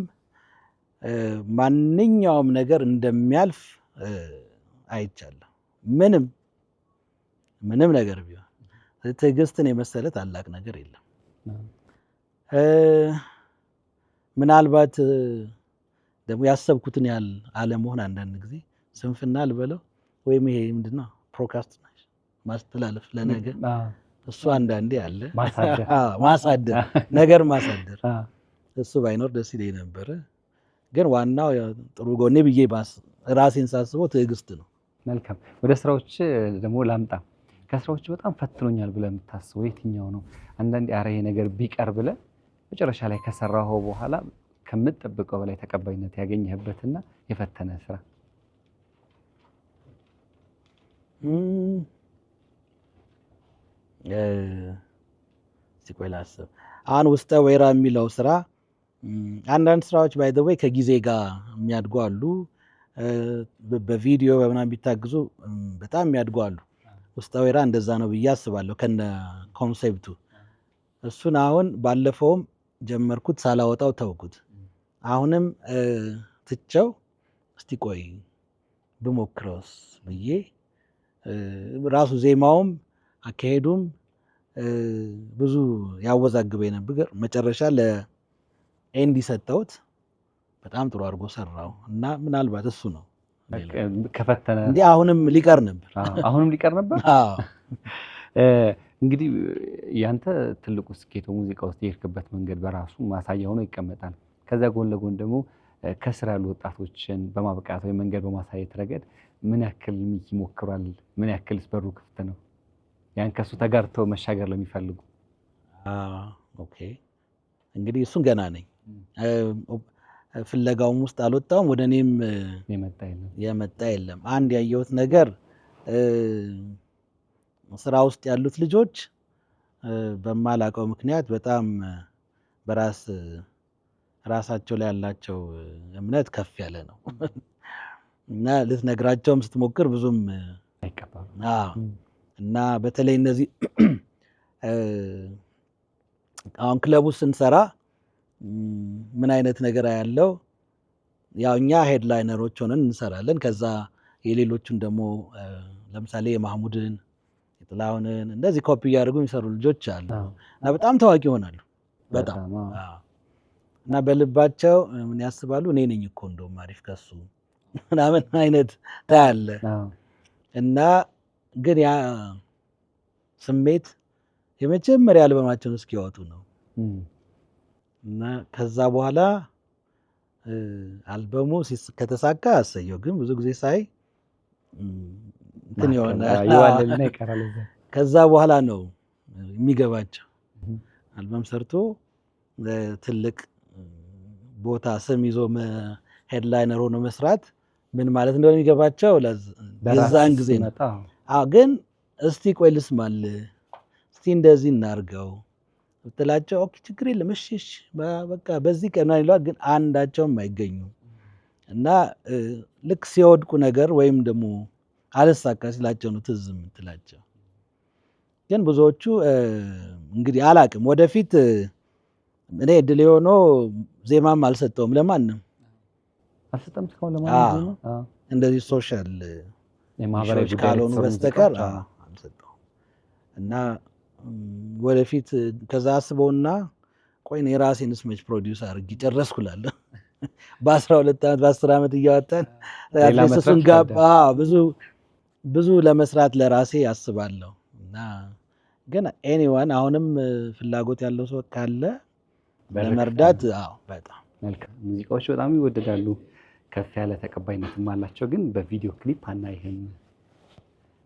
ማንኛውም ነገር እንደሚያልፍ አይቻለሁ። ምንም ነገር ቢሆን ትዕግስትን የመሰለ ታላቅ ነገር የለም። ምናልባት ደግሞ ያሰብኩትን ያህል አለመሆን አንዳንድ ጊዜ ስንፍና ልበለው ወይም ይሄ ምንድነው ፕሮክራስቲኔሽን ማስተላለፍ ለነገ እሱ አንዳንዴ አለ። ማሳደር ነገር ማሳደር እሱ ባይኖር ደስ ይለኝ ነበረ። ግን ዋናው ጥሩ ጎኔ ብዬ ራሴን ሳስበው ትዕግስት ነው። መልካም። ወደ ስራዎች ደግሞ ላምጣ። ከስራዎች በጣም ፈትኖኛል ብለህ የምታስበው የትኛው ነው? አንዳንዴ አረ ይሄ ነገር ቢቀር ብለህ መጨረሻ ላይ ከሰራኸው በኋላ ከምትጠብቀው በላይ ተቀባይነት ያገኘህበትና የፈተነ ስራ? ሲቆይ ላስብ። አሁን ውስጠ ወይራ የሚለው ስራ አንዳንድ ስራዎች ባይ ዘ ወይ ከጊዜ ጋር የሚያድጉ አሉ። በቪዲዮ በምናምን ቢታግዙ በጣም የሚያድጉ አሉ። ውስጠ ወይራ እንደዛ ነው ብዬ አስባለሁ ከነ ኮንሴፕቱ። እሱን አሁን ባለፈውም ጀመርኩት ሳላወጣው ተውኩት። አሁንም ትቼው እስቲ ቆይ ብሞክረውስ ብዬ ራሱ ዜማውም አካሄዱም ብዙ ያወዛግበኝ ነበር። መጨረሻ ለኤንዲ ሰጠሁት። በጣም ጥሩ አድርጎ ሰራው እና ምናልባት እሱ ነው ከፈተነ እንዴ አሁንም ሊቀር ነበር። አዎ እንግዲህ ያንተ ትልቁ ስኬት ሙዚቃ ውስጥ የሄድክበት መንገድ በራሱ ማሳያ ሆኖ ይቀመጣል። ከዛ ጎን ለጎን ደግሞ ከስራ ያሉ ወጣቶችን በማብቃት ወይ መንገድ በማሳየት ረገድ ምን ያክል ሚኪ ሞክሯል? ምን ያክልስ በሩ ክፍት ነው? ያን ከሱ ተጋርተው መሻገር ለሚፈልጉ? ኦኬ እንግዲህ እሱን ገና ነኝ። ፍለጋውም ውስጥ አልወጣውም። ወደ እኔም የመጣ የለም። አንድ ያየሁት ነገር ስራ ውስጥ ያሉት ልጆች በማላውቀው ምክንያት በጣም ራሳቸው ላይ ያላቸው እምነት ከፍ ያለ ነው እና ልትነግራቸውም ስትሞክር ብዙም አይቀበሉም። እና በተለይ እነዚህ አሁን ክለቡ ስንሰራ ምን አይነት ነገር ያለው ያው እኛ ሄድላይነሮች ሆነን እንሰራለን። ከዛ የሌሎቹን ደግሞ ለምሳሌ የማህሙድን የጥላሁንን እንደዚህ ኮፒ እያደረጉ የሚሰሩ ልጆች አሉ እና በጣም ታዋቂ ይሆናሉ። በጣም እና በልባቸው ምን ያስባሉ? እኔ ነኝ እኮ እንደውም አሪፍ ከሱ ምናምን አይነት ታያለ። እና ግን ያ ስሜት የመጀመሪያ አልበማቸውን እስኪያወጡ ነው። እና ከዛ በኋላ አልበሙ ከተሳካ አሰየው። ግን ብዙ ጊዜ ሳይ እንትን ይሆናል። ከዛ በኋላ ነው የሚገባቸው አልበም ሰርቶ ትልቅ ቦታ ስም ይዞ ሄድላይነር ሆኖ መስራት ምን ማለት እንደሆነ የሚገባቸው የዛን ጊዜ ነው። ግን እስቲ ቆይ ልስማል፣ እስቲ እንደዚህ እናርገው ብትላቸው ኦኬ ችግር የለም እሺ በቃ በዚህ ቀን ይሏል። ግን አንዳቸውም አይገኙም። እና ልክ ሲወድቁ ነገር ወይም ደግሞ አልሳካ ሲላቸው ነው ትዝ የምትላቸው። ግን ብዙዎቹ እንግዲህ አላቅም ወደፊት እኔ እድል ሆኖ ዜማም አልሰጠውም ለማንም አልሰጠም እስካሁን ለማንም እንደዚህ ሶሻል የማህበራዊ ጉዳይ ካልሆኑ በስተቀር አልሰጠውም። እና ወደፊት ከዛ አስበውና ቆይ ነው የራሴንስ መች ፕሮዲውስ አድርጌ ጨረስኩላለሁ። በ12 ዓመት በ10 ዓመት እያወጣን እሱን ጋር ብዙ ለመስራት ለራሴ ያስባለሁ። እና ግን ኤኒዋን አሁንም ፍላጎት ያለው ሰው ካለ ለመርዳት በጣም መልካም። ሙዚቃዎች በጣም ይወደዳሉ፣ ከፍ ያለ ተቀባይነትም አላቸው። ግን በቪዲዮ ክሊፕ አናይህም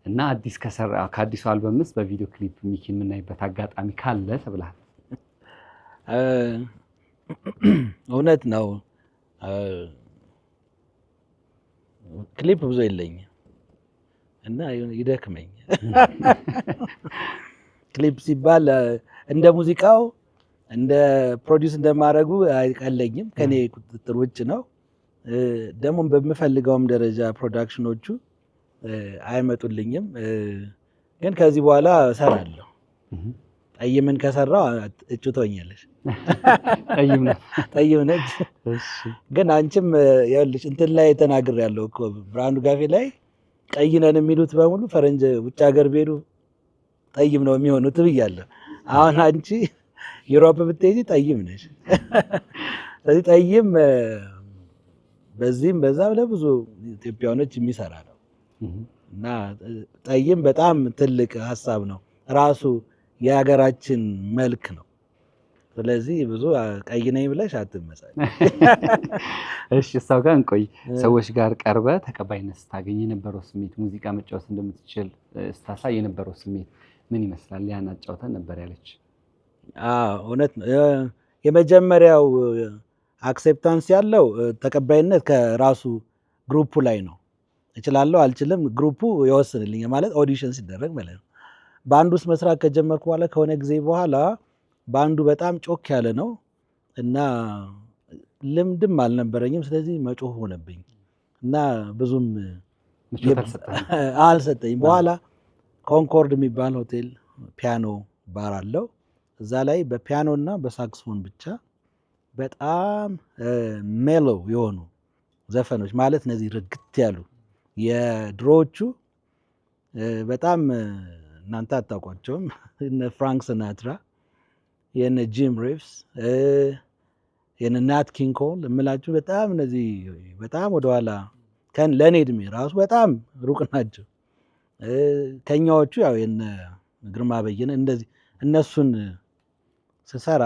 እና ከአዲሱ አልበምስ በቪዲዮ ክሊፕ ሚኪን የምናይበት አጋጣሚ ካለ ተብሏል። እውነት ነው። ክሊፕ ብዙ የለኝም እና ይደክመኝ። ክሊፕ ሲባል እንደ ሙዚቃው እንደ ፕሮዲውስ እንደማድረጉ አይቀለኝም፣ ከኔ ቁጥጥር ውጭ ነው። ደግሞ በምፈልገውም ደረጃ ፕሮዳክሽኖቹ አይመጡልኝም። ግን ከዚህ በኋላ እሰራለሁ፣ ጠይምን ከሰራው እጩ ትሆኛለሽ። ጠይም ነች። ግን አንቺም ይኸውልሽ እንትን ላይ ተናግሬያለሁ እኮ ብርሃኑ ጋፌ ላይ ቀይ ነን የሚሉት በሙሉ ፈረንጅ ውጭ ሀገር ቢሄዱ ጠይም ነው የሚሆኑት ብያለሁ። አሁን አንቺ ዩሮፕ ብትሄጂ ጠይም ነሽ። ስለዚህ ጠይም በዚህም በዛም ለብዙ ኢትዮጵያኖች የሚሰራ ነው እና ጠይም በጣም ትልቅ ሀሳብ ነው። ራሱ የሀገራችን መልክ ነው። ስለዚህ ብዙ ቀይ ነኝ ብለሽ አትመሳል። እሺ፣ እሷው ጋር እንቆይ። ሰዎች ጋር ቀርበ ተቀባይነት ስታገኝ የነበረው ስሜት፣ ሙዚቃ መጫወት እንደምትችል ስታሳይ የነበረው ስሜት ምን ይመስላል? ያን አጫውተን ነበር ያለች። እውነት ነው። የመጀመሪያው አክሴፕታንስ ያለው ተቀባይነት ከራሱ ግሩፑ ላይ ነው። እችላለሁ አልችልም ግሩፑ ይወስንልኝ ማለት ኦዲሽን ሲደረግ ማለት ነው። በአንዱ ውስጥ መስራት ከጀመርኩ በኋላ ከሆነ ጊዜ በኋላ በአንዱ በጣም ጮክ ያለ ነው እና ልምድም አልነበረኝም። ስለዚህ መጮህ ሆነብኝ እና ብዙም አልሰጠኝም። በኋላ ኮንኮርድ የሚባል ሆቴል ፒያኖ ባር አለው። እዛ ላይ በፒያኖ እና በሳክስፎን ብቻ በጣም ሜሎ የሆኑ ዘፈኖች ማለት እነዚህ ርግት ያሉ የድሮዎቹ በጣም እናንተ አታውቋቸውም፣ እነ ፍራንክ ሲናትራ፣ የነ ጂም ሪቭስ፣ የነ ናት ኪንግ ኮል የምላችሁ በጣም እነዚህ በጣም ወደኋላ ለእኔ እድሜ ራሱ በጣም ሩቅ ናቸው። ከኛዎቹ ያው የነ ግርማ በየነ እንደዚህ እነሱን ስሰራ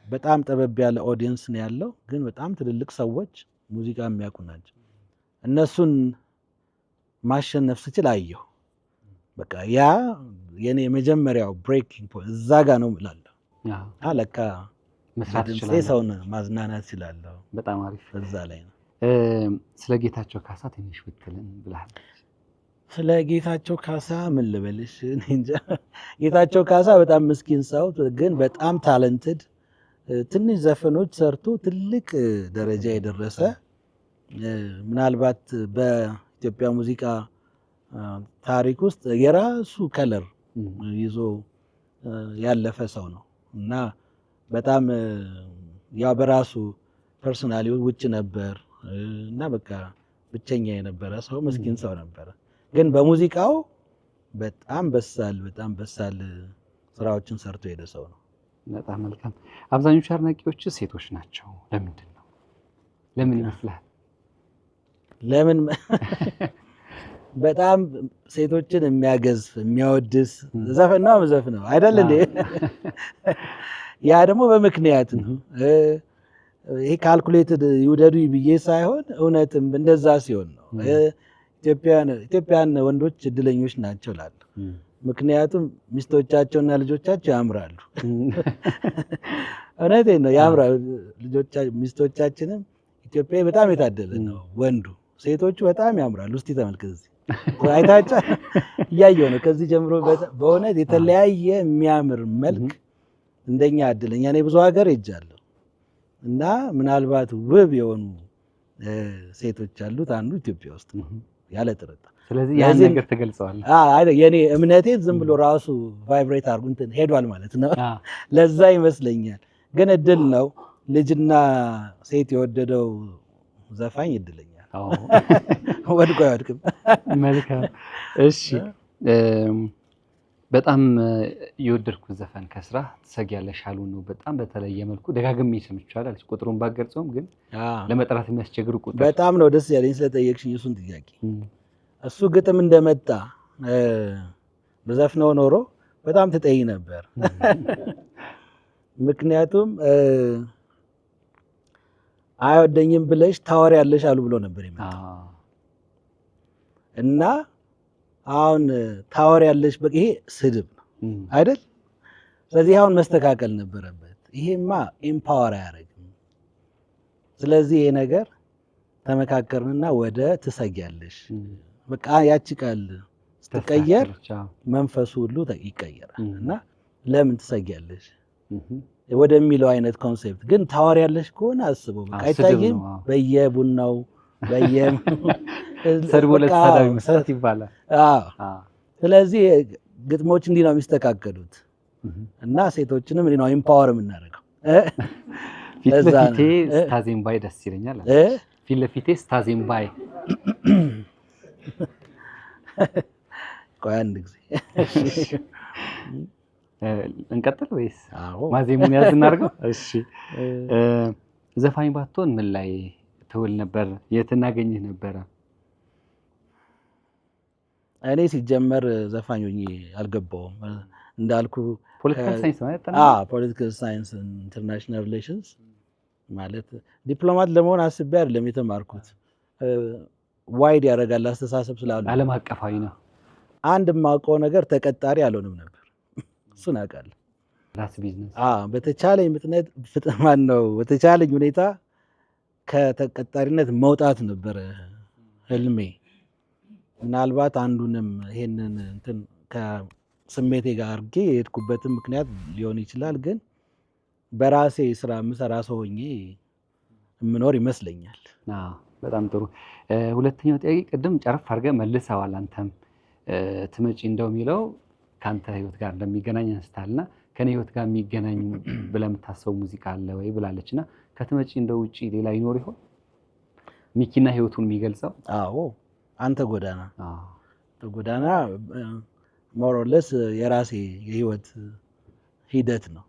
በጣም ጠበብ ያለ ኦዲየንስ ነው ያለው፣ ግን በጣም ትልልቅ ሰዎች ሙዚቃ የሚያውቁ ናቸው። እነሱን ማሸነፍ ስችል አየሁ። በቃ ያ የኔ የመጀመሪያው ብሬኪንግ ፖይንት እዛ ጋ ነው እላለሁ። ለካ ድምፄ ሰውን ማዝናናት እችላለሁ። በጣም አሪፍ። እዛ ላይ ነው። ስለ ጌታቸው ካሳ ትንሽ ብትልን ብለሃል። ስለ ጌታቸው ካሳ ምን ልበልሽ? እንጃ። ጌታቸው ካሳ በጣም ምስኪን ሰው ግን በጣም ታለንትድ፣ ትንሽ ዘፈኖች ሰርቶ ትልቅ ደረጃ የደረሰ ምናልባት በኢትዮጵያ ሙዚቃ ታሪክ ውስጥ የራሱ ከለር ይዞ ያለፈ ሰው ነው እና በጣም ያው በራሱ ፐርሶናሊ ውጭ ነበር እና በቃ ብቸኛ የነበረ ሰው ምስኪን ሰው ነበረ። ግን በሙዚቃው በጣም በሳል ስራዎችን ሰርቶ የሄደ ሰው ነው። በጣም መልካም። አብዛኞቹ አድናቂዎች ሴቶች ናቸው። ለምንድን ነው? ለምን ይመስላል? ለምን በጣም ሴቶችን የሚያገዝፍ የሚያወድስ ዘፈን ነው ዘፍነው አይደል እንዴ? ያ ደግሞ በምክንያት ነው። ይሄ ካልኩሌትድ ይውደዱ ብዬ ሳይሆን እውነትም እንደዛ ሲሆን ነው። ኢትዮጵያን ወንዶች እድለኞች ናቸው እላለሁ። ምክንያቱም ሚስቶቻቸውና ልጆቻቸው ያምራሉ። እውነቴን ነው፣ ያምራሉ። ሚስቶቻችንም ኢትዮጵያ በጣም የታደለ ነው ወንዱ። ሴቶቹ በጣም ያምራሉ። እስቲ ተመልከት፣ አይታችሁ እያየሁ ነው ከዚህ ጀምሮ በእውነት የተለያየ የሚያምር መልክ። እንደኛ እድለኛ እኔ ብዙ ሀገር ሄጃለሁ እና ምናልባት ውብ የሆኑ ሴቶች ያሉት አንዱ ኢትዮጵያ ውስጥ ነው ያለ ጥርጥር። ስለዚህ ያን ነገር ተገልጸዋል። የኔ እምነቴን ዝም ብሎ ራሱ ቫይብሬት አድርጎ እንትን ሄዷል ማለት ነው። ለዛ ይመስለኛል። ግን እድል ነው። ልጅና ሴት የወደደው ዘፋኝ እድለኛል። ወድቆ አይወድቅም። መልካም። እሺ፣ በጣም የወደድኩት ዘፈን ከስራ ትሰጊያለሽ አሉ ነው። በጣም በተለየ መልኩ ደጋግሜ ሰምቻለሁ። ቁጥሩን ባገልጸውም ግን ለመጥራት የሚያስቸግሩ ቁጥር በጣም ነው ደስ ያለኝ ስለጠየቅሽኝ እሱን ጥያቄ። እሱ ግጥም እንደመጣ በዘፍነው ኖሮ በጣም ትጠይ ነበር። ምክንያቱም አይወደኝም ብለሽ ታወሪያለሽ አሉ ብሎ ነበር የመጣው እና አሁን ታወሪያለሽ ይሄ ስድብ ነው አይደል? ስለዚህ አሁን መስተካከል ነበረበት። ይሄማ ኤምፓወር አያደርግም። ስለዚህ ይሄ ነገር ተመካከርንና ወደ ትሰጊያለሽ በቃ ያቺ ቃል ስትቀየር መንፈሱ ሁሉ ይቀየራል እና ለምን ትሰጊያለሽ ወደሚለው አይነት ኮንሴፕት ግን ታወሪያለሽ ከሆነ አስበው በቃ አይታይም። በየቡናው ሰድቦ ለተሳዳቢ መስጠት ይባላል። ስለዚህ ግጥሞች እንዲህ ነው የሚስተካከሉት እና ሴቶችንም እንዲህ ነው ኢምፓወር የምናደርገው። ፊት ለፊቴ ስታዜም ባይ ደስ ይለኛል። ፊት ለፊቴ ስታዜም ባይ ቆይ አንድ ጊዜ እንቀጥል ወይስ ማዜሙን ያዝ እናድርገው? እሺ ዘፋኝ ባትሆን ምን ላይ ትውል ነበር? የት እናገኝህ ነበረ? እኔ ሲጀመር ዘፋኝ ሆኜ አልገባውም። እንዳልኩ ፖለቲካል ሳይንስ ማለት ነው። ፖለቲካል ሳይንስ ኢንተርናሽናል ሪሌሽንስ ማለት ዲፕሎማት ለመሆን አስቤ አይደለም የተማርኩት። ዋይድ ያደርጋል አስተሳሰብ ስላሉ ዓለም አቀፋዊ ነው። አንድ የማውቀው ነገር ተቀጣሪ አልሆንም ነበር። እሱን አውቃለሁ። ራስ ቢዝነስ በተቻለኝ ፍጥማን ነው በተቻለኝ ሁኔታ ከተቀጣሪነት መውጣት ነበረ ህልሜ። ምናልባት አንዱንም ይሄንን እንትን ከስሜቴ ጋር አድርጌ የሄድኩበትን ምክንያት ሊሆን ይችላል። ግን በራሴ ስራ የምሰራ ሰው ሆኜ የምኖር ይመስለኛል። በጣም ጥሩ። ሁለተኛው ጥያቄ ቅድም ጨረፍ አድርገህ መልሰዋል። አንተም ትመጪ እንደው የሚለው ከአንተ ህይወት ጋር እንደሚገናኝ አንስታልና ከኔ ህይወት ጋር የሚገናኝ ብለህ የምታስበው ሙዚቃ አለ ወይ ብላለች እና ከትመጪ እንደው ውጪ ሌላ ይኖር ይሆን ሚኪና ህይወቱን የሚገልጸው? አዎ አንተ ጎዳና ጎዳና ሞር ኦር ሌስ የራሴ የህይወት ሂደት ነው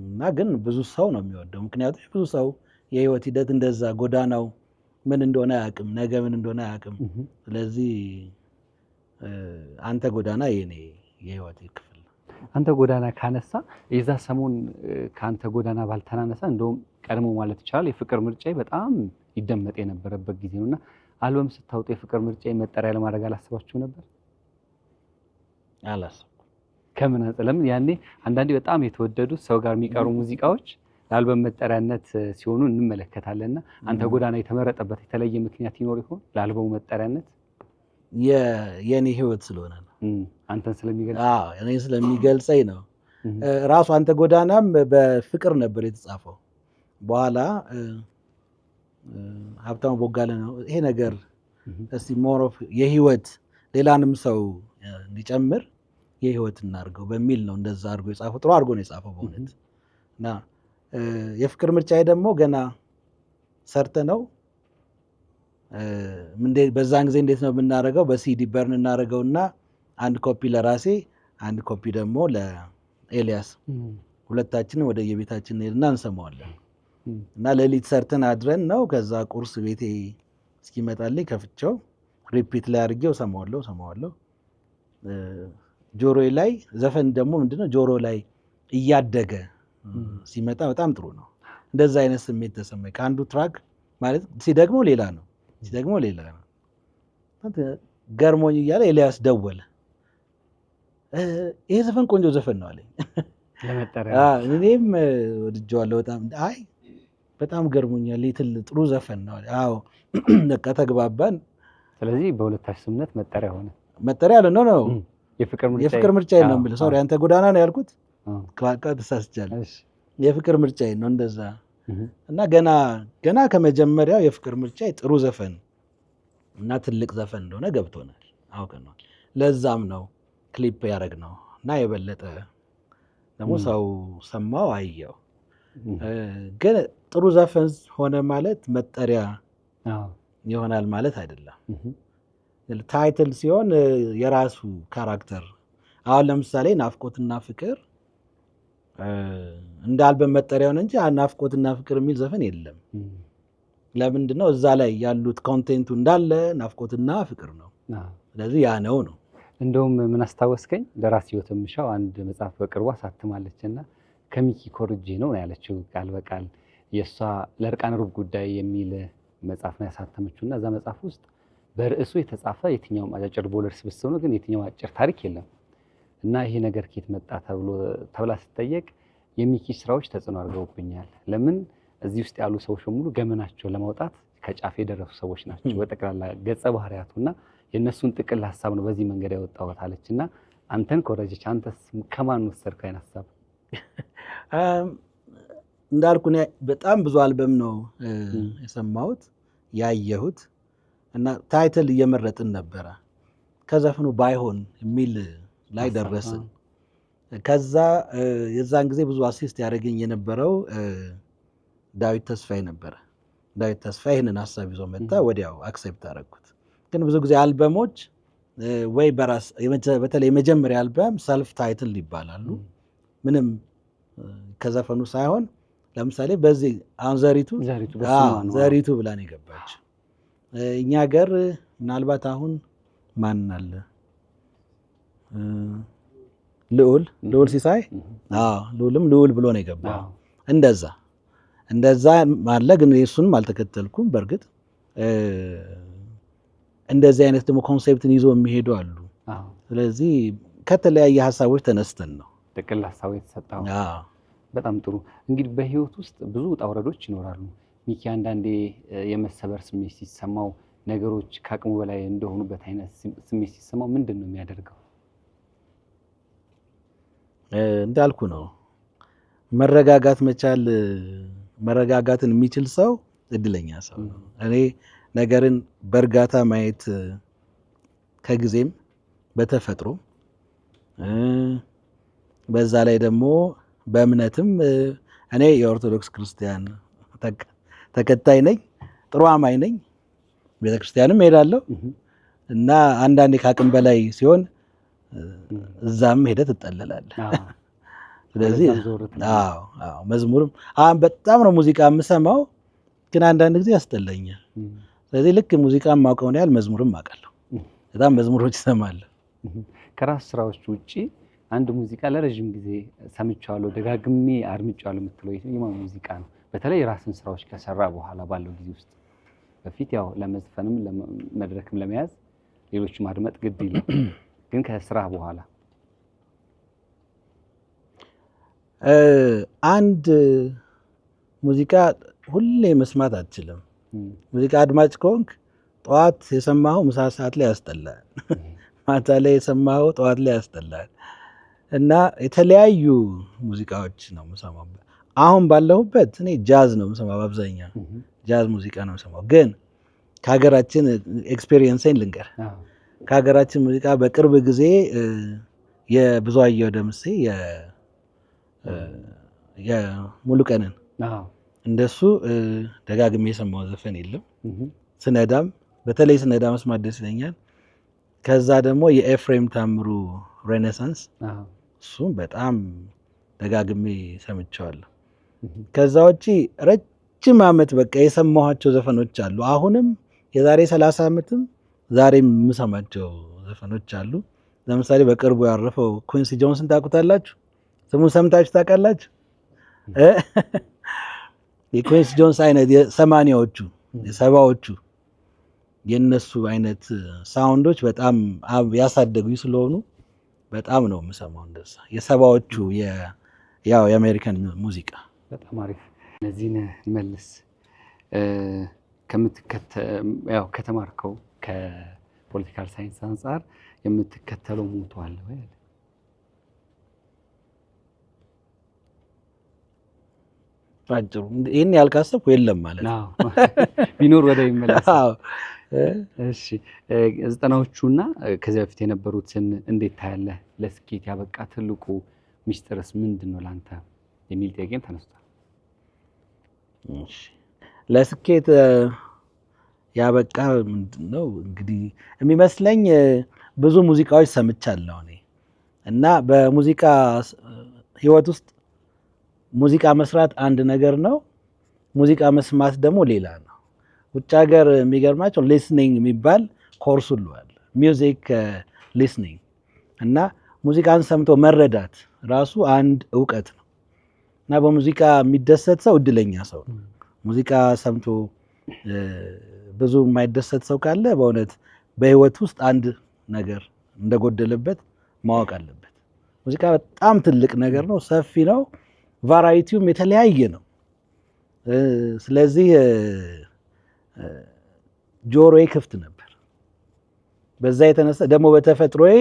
እና ግን ብዙ ሰው ነው የሚወደው። ምክንያቱም ብዙ ሰው የህይወት ሂደት እንደዛ ጎዳናው ምን እንደሆነ አያውቅም፣ ነገ ምን እንደሆነ አያውቅም። ስለዚህ አንተ ጎዳና የኔ የህይወት ክፍል ነው። አንተ ጎዳና ካነሳ የዛ ሰሞን ከአንተ ጎዳና ባልተናነሳ እንደውም ቀድሞ ማለት ይቻላል የፍቅር ምርጫዬ በጣም ይደመጥ የነበረበት ጊዜ ነውና አልበም ስታውጡ የፍቅር ምርጫዬ መጠሪያ ለማድረግ አላስባችሁ ነበር? አላስብኩም። ከምን አንጸለም ያኔ አንዳንዴ በጣም የተወደዱ ሰው ጋር የሚቀሩ ሙዚቃዎች ለአልበም መጠሪያነት ሲሆኑ እንመለከታለንና አንተ ጎዳና የተመረጠበት የተለየ ምክንያት ይኖር ይሆን ለአልበሙ መጠሪያነት? የኔ ህይወት ስለሆነ ነው። አንተን ስለሚገልጽ? እኔን ስለሚገልጸኝ ነው። ራሱ አንተ ጎዳናም በፍቅር ነበር የተጻፈው። በኋላ ሀብታሙ ቦጋለ ነው ይሄ ነገር እስቲ ሞር ኦፍ የህይወት ሌላንም ሰው እንዲጨምር የህይወት እናድርገው በሚል ነው እንደዛ አድርጎ የጻፈው። ጥሩ አድርጎ ነው የጻፈው በእውነት እና የፍቅር ምርጫዬ ደግሞ ገና ሰርተ ነው በዛን ጊዜ እንዴት ነው የምናደርገው? በሲዲ በርን እናደርገውና አንድ ኮፒ ለራሴ አንድ ኮፒ ደግሞ ለኤልያስ ሁለታችንን ወደ የቤታችን ሄድና እንሰማዋለን እና ሌሊት ሰርተን አድረን ነው። ከዛ ቁርስ ቤቴ እስኪመጣልኝ ከፍቼው ሪፒት ላይ አድርጌው ሰማዋለሁ። ጆሮዬ ላይ ዘፈን ደግሞ ምንድነው ጆሮ ላይ እያደገ ሲመጣ በጣም ጥሩ ነው። እንደዛ አይነት ስሜት ተሰማኝ። ከአንዱ ትራክ ማለት ሲደግሞ ሌላ ነው ገርሞኝ እያለ ኤልያስ ደወለ። ይሄ ዘፈን ቆንጆ ዘፈን ነው አለኝ። እኔም ወድጄዋለሁ በጣም። አይ በጣም ገርሞኛል፣ ጥሩ ዘፈን ነው። አዎ በቃ ተግባባን። ስለዚህ በሁለታችሁ ስምነት መጠሪያ ሆነ። መጠሪያ አለ ነው የፍቅር ምርጫዬ ነው የምልህ። ሶሪ አንተ ጎዳና ነው ያልኩት፣ ተሳስቻለሁ። የፍቅር ምርጫዬ ነው እንደዛ እና ገና ከመጀመሪያው የፍቅር ምርጫዬ ጥሩ ዘፈን እና ትልቅ ዘፈን እንደሆነ ገብቶናል፣ አውቀናል። ለዛም ነው ክሊፕ ያደረግነው እና የበለጠ ደግሞ ሰው ሰማው አየው። ግን ጥሩ ዘፈን ሆነ ማለት መጠሪያ ይሆናል ማለት አይደለም። ታይትል ሲሆን የራሱ ካራክተር፣ አሁን ለምሳሌ ናፍቆትና ፍቅር እንደ አልበም መጠሪያ ሆነ እንጂ ናፍቆትና ፍቅር የሚል ዘፈን የለም። ለምንድነው? እዛ ላይ ያሉት ኮንቴንቱ እንዳለ ናፍቆትና ፍቅር ነው። ስለዚህ ያ ነው። እንደውም ምን አስታወስከኝ፣ ደራሲ ህይወት ምሻው አንድ መጽሐፍ በቅርቡ አሳትማለችና ከሚኪ ኮርጄ ነው ያለችው ቃል በቃል የእሷ ለእርቃን ሩብ ጉዳይ የሚል መጽሐፍ ነው ያሳተመችውና እዛ መጽሐፍ ውስጥ በርዕሱ የተጻፈ የትኛውም አጫጭር ቦለድ ስብስብ ነው፣ ግን የትኛው አጭር ታሪክ የለም። እና ይሄ ነገር ከየት መጣ ተብላ ስትጠየቅ የሚኪ ስራዎች ተጽዕኖ አድርገውብኛል። ለምን እዚህ ውስጥ ያሉ ሰዎች በሙሉ ገመናቸው ለማውጣት ከጫፍ የደረሱ ሰዎች ናቸው፣ በጠቅላላ ገጸ ባህሪያቱና የእነሱን ጥቅል ሀሳብ ነው በዚህ መንገድ ያወጣሁት አለችና አንተን ኮረጀች። አንተስ ከማን ወሰድከው አይነት ሀሳብ? እንዳልኩ በጣም ብዙ አልበም ነው የሰማሁት ያየሁት እና ታይትል እየመረጥን ነበረ። ከዘፈኑ ባይሆን የሚል ላይ ደረስን። ከዛ የዛን ጊዜ ብዙ አሲስት ያደረገኝ የነበረው ዳዊት ተስፋዬ ነበረ። ዳዊት ተስፋዬ ይህንን ሀሳብ ይዞ መጣ። ወዲያው አክሴፕት አደረግኩት። ግን ብዙ ጊዜ አልበሞች ወይ በራስ በተለይ የመጀመሪያ አልበም ሰልፍ ታይትል ይባላሉ። ምንም ከዘፈኑ ሳይሆን ለምሳሌ በዚህ አሁን ዘሪቱ ብላን የገባች እኛ ሀገር ምናልባት አሁን ማን አለ ልዑል ሲሳይ ልዑልም ልዑል ብሎ ነው የገባው። እንደዛ ማለ ግን እሱንም አልተከተልኩም። በእርግጥ እንደዚህ አይነት ደግሞ ኮንሴፕትን ይዞ የሚሄዱ አሉ። ስለዚህ ከተለያየ ሀሳቦች ተነስተን ነው ጥቅል ሀሳቡ የተሰጠው። በጣም ጥሩ። እንግዲህ በህይወት ውስጥ ብዙ ውጣ ውረዶች ይኖራሉ። ሚኪ አንዳንዴ የመሰበር ስሜት ሲሰማው፣ ነገሮች ከአቅሙ በላይ እንደሆኑበት አይነት ስሜት ሲሰማው ምንድን ነው የሚያደርገው? እንዳልኩ ነው መረጋጋት መቻል። መረጋጋትን የሚችል ሰው እድለኛ ሰው ነው። እኔ ነገርን በእርጋታ ማየት ከጊዜም በተፈጥሮ በዛ ላይ ደግሞ በእምነትም እኔ የኦርቶዶክስ ክርስቲያን ተከታይ ነኝ። ጥሩ አማኝ ነኝ። ቤተክርስቲያንም ሄዳለሁ እና አንዳንዴ ከአቅም በላይ ሲሆን እዛም ሄደህ ትጠለላለህ። ስለዚህ መዝሙርም አሁን በጣም ነው ሙዚቃ የምሰማው፣ ግን አንዳንድ ጊዜ ያስጠላኛል። ስለዚህ ልክ ሙዚቃ የማውቀውን ያህል መዝሙርም አውቃለሁ። በጣም መዝሙሮች እሰማለሁ። ከራስ ስራዎች ውጪ አንድ ሙዚቃ ለረጅም ጊዜ ሰምቻለሁ፣ ደጋግሜ አድምጫለሁ የምትለው የትኛው ሙዚቃ ነው? በተለይ የራስን ስራዎች ከሰራ በኋላ ባለው ጊዜ ውስጥ። በፊት ያው ለመዝፈንም ለመድረክም ለመያዝ ሌሎች ማድመጥ ግድ ይላል፣ ግን ከስራ በኋላ አንድ ሙዚቃ ሁሌ መስማት አትችልም። ሙዚቃ አድማጭ ከሆንክ ጠዋት የሰማኸው ምሳ ሰዓት ላይ ያስጠላል፣ ማታ ላይ የሰማኸው ጠዋት ላይ ያስጠላል። እና የተለያዩ ሙዚቃዎች ነው የምሰማው። አሁን ባለሁበት እኔ ጃዝ ነው የምሰማው፣ አብዛኛው ጃዝ ሙዚቃ ነው የምሰማው። ግን ከሀገራችን ኤክስፔሪየንሴን ልንገር። ከሀገራችን ሙዚቃ በቅርብ ጊዜ የብዙአየሁ ደምሴ የሙሉቀንን እንደሱ ደጋግሜ የሰማው ዘፈን የለም። ስነዳም በተለይ ስነዳ መስማት ደስ ይለኛል። ከዛ ደግሞ የኤፍሬም ታምሩ ሬኔሳንስ እሱም በጣም ደጋግሜ ሰምቼዋለሁ። ከዛ ውጪ ረጅም ዓመት በቃ የሰማኋቸው ዘፈኖች አሉ። አሁንም የዛሬ 30 ዓመትም ዛሬም የምሰማቸው ዘፈኖች አሉ። ለምሳሌ በቅርቡ ያረፈው ኩዊንሲ ጆንስን ታውቁታላችሁ? ስሙን ሰምታችሁ ታውቃላችሁ? የኩዊንሲ ጆንስ አይነት የ80ዎቹ የ70ዎቹ የነሱ አይነት ሳውንዶች በጣም ያሳደጉኝ ስለሆኑ በጣም ነው የምሰማው። እንደዛ የ70ዎቹ ያው የአሜሪካን ሙዚቃ በጣም አሪፍ። እነዚህን መልስ ያው ከተማርከው ከፖለቲካል ሳይንስ አንጻር የምትከተለው ሞቶ አለ ወይ? ባጭሩ ይሄን ያልካሰብኩ የለም ማለት ነው። ቢኖር ወደ ይመለስ። እሺ 90ዎቹና ከዚያ በፊት የነበሩትን እንዴት ታያለህ? ለስኬት ያበቃ ትልቁ ሚስጥርስ ምንድነው ላንተ የሚል ጥያቄም ተነስቷል። እሺ ለስኬት ያበቃ ምንድነው? እንግዲህ የሚመስለኝ ብዙ ሙዚቃዎች ሰምቻለሁ እኔ እና በሙዚቃ ህይወት ውስጥ ሙዚቃ መስራት አንድ ነገር ነው፣ ሙዚቃ መስማት ደግሞ ሌላ ነው። ውጭ ሀገር የሚገርማቸው ሊስኒንግ የሚባል ኮርስ ሁሉ አለ፣ ሚውዚክ ሊስኒንግ። እና ሙዚቃን ሰምቶ መረዳት ራሱ አንድ እውቀት ነው። እና በሙዚቃ የሚደሰት ሰው እድለኛ ሰው ነው። ሙዚቃ ሰምቶ ብዙ የማይደሰት ሰው ካለ በእውነት በህይወት ውስጥ አንድ ነገር እንደጎደለበት ማወቅ አለበት። ሙዚቃ በጣም ትልቅ ነገር ነው፣ ሰፊ ነው፣ ቫራይቲውም የተለያየ ነው። ስለዚህ ጆሮዬ ክፍት ነበር። በዛ የተነሳ ደግሞ በተፈጥሮዬ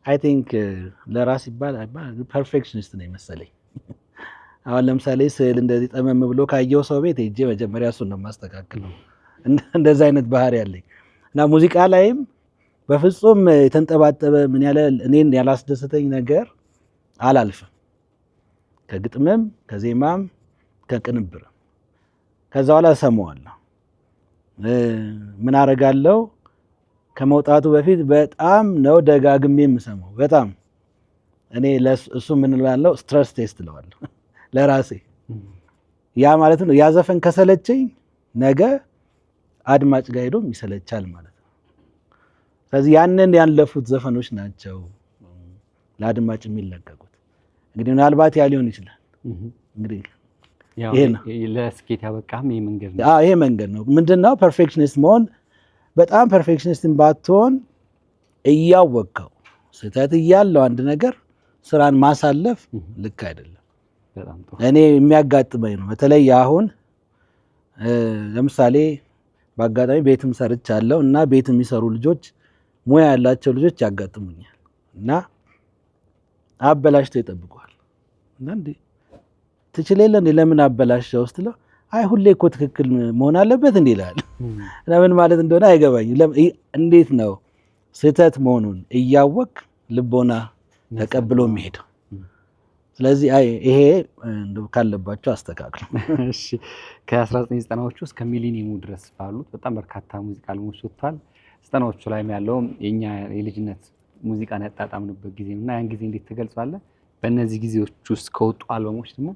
አይ ቲንክ ለራስ ይባላል ፐርፌክሽኒስት ነኝ መሰለኝ። አሁን ለምሳሌ ስዕል እንደዚህ ጠመም ብሎ ካየው ሰው ቤት ሄጄ መጀመሪያ እሱን ነው የማስተካክለው። እንደዛ አይነት ባህሪ ያለኝ እና ሙዚቃ ላይም በፍጹም የተንጠባጠበ ምን ያለ እኔን ያላስደሰተኝ ነገር አላልፍም። ከግጥምም ከዜማም ከቅንብርም ከዛ በኋላ እሰማዋለሁ። ምን አደርጋለሁ? ከመውጣቱ በፊት በጣም ነው ደጋግሜ የምሰማው። በጣም እኔ እሱ ምን እላለሁ? ስትረስ ቴስት እለዋለሁ ለራሴ። ያ ማለት ነው ያ ዘፈን ከሰለቸኝ ነገ አድማጭ ጋር ሄዶም ይሰለቻል ማለት ነው። ስለዚህ ያንን ያለፉት ዘፈኖች ናቸው ለአድማጭ የሚለቀቁት። እንግዲህ ምናልባት ያ ሊሆን ይችላል። እንግዲህ ይሄ ነው ለስኬት ያበቃም ይሄ መንገድ ነው። ይሄ መንገድ ነው። ምንድነው ፐርፌክሽኒስት መሆን? በጣም ፐርፌክሽኒስትን ባትሆን እያወቅከው ስህተት እያለው አንድ ነገር ስራን ማሳለፍ ልክ አይደለም። እኔ የሚያጋጥመኝ ነው። በተለይ አሁን ለምሳሌ በአጋጣሚ ቤትም ሰርቻለሁ እና ቤት የሚሰሩ ልጆች ሙያ ያላቸው ልጆች ያጋጥሙኛል እና አበላሽተው ይጠብቋል። እና እንዴ ትችል የለ እንዴ ለምን አበላሽተው ስትለው አይ ሁሌ እኮ ትክክል መሆን አለበት እንዴ ይላል። ለምን ማለት እንደሆነ አይገባኝም። እንዴት ነው ስህተት መሆኑን እያወቅ ልቦና ተቀብሎ የሚሄደው? ስለዚህ ይሄ ካለባቸው አስተካክሉ። እሺ ከ1990ዎቹ እስከ ሚሊኒየሙ ድረስ ባሉት በጣም በርካታ ሙዚቃ አልበሞች ወጥቷል። 90ዎቹ ላይም ያለውም የኛ የልጅነት ሙዚቃን ያጣጣምንበት ጊዜ እና ያን ጊዜ እንዴት ትገልጿለህ? በእነዚህ ጊዜዎች ውስጥ ከወጡ አልበሞች ደግሞ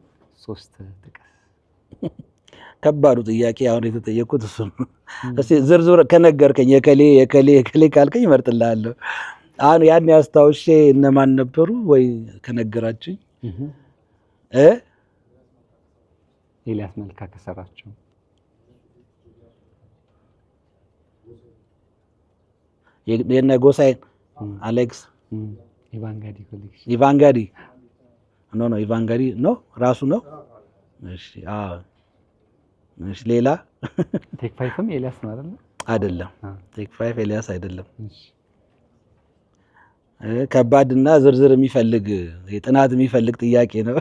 3 ጥቀስ። ከባዱ ጥያቄ አሁን የተጠየቁት እሱ ነው። እስቲ ዝርዝር ከነገርከኝ የከሌ ካልከኝ እመርጥልሃለሁ። አሁን ያን ያስታውሼ እነማን ነበሩ ወይ ከነገራችሁኝ ኤልያስ መልካ ከሰራቸው የነ ጎሳዬ አሌክስ ኢቫንጋዲ ኖ ኢቫንጋዲ ነው ራሱ ነው። እሺ እሺ ሌላ ቴክ 5ም ኤልያስ ነው አይደል? አይደለም ቴክ 5 ኤልያስ አይደለም። ከባድና ዝርዝር የሚፈልግ የጥናት የሚፈልግ ጥያቄ ነው።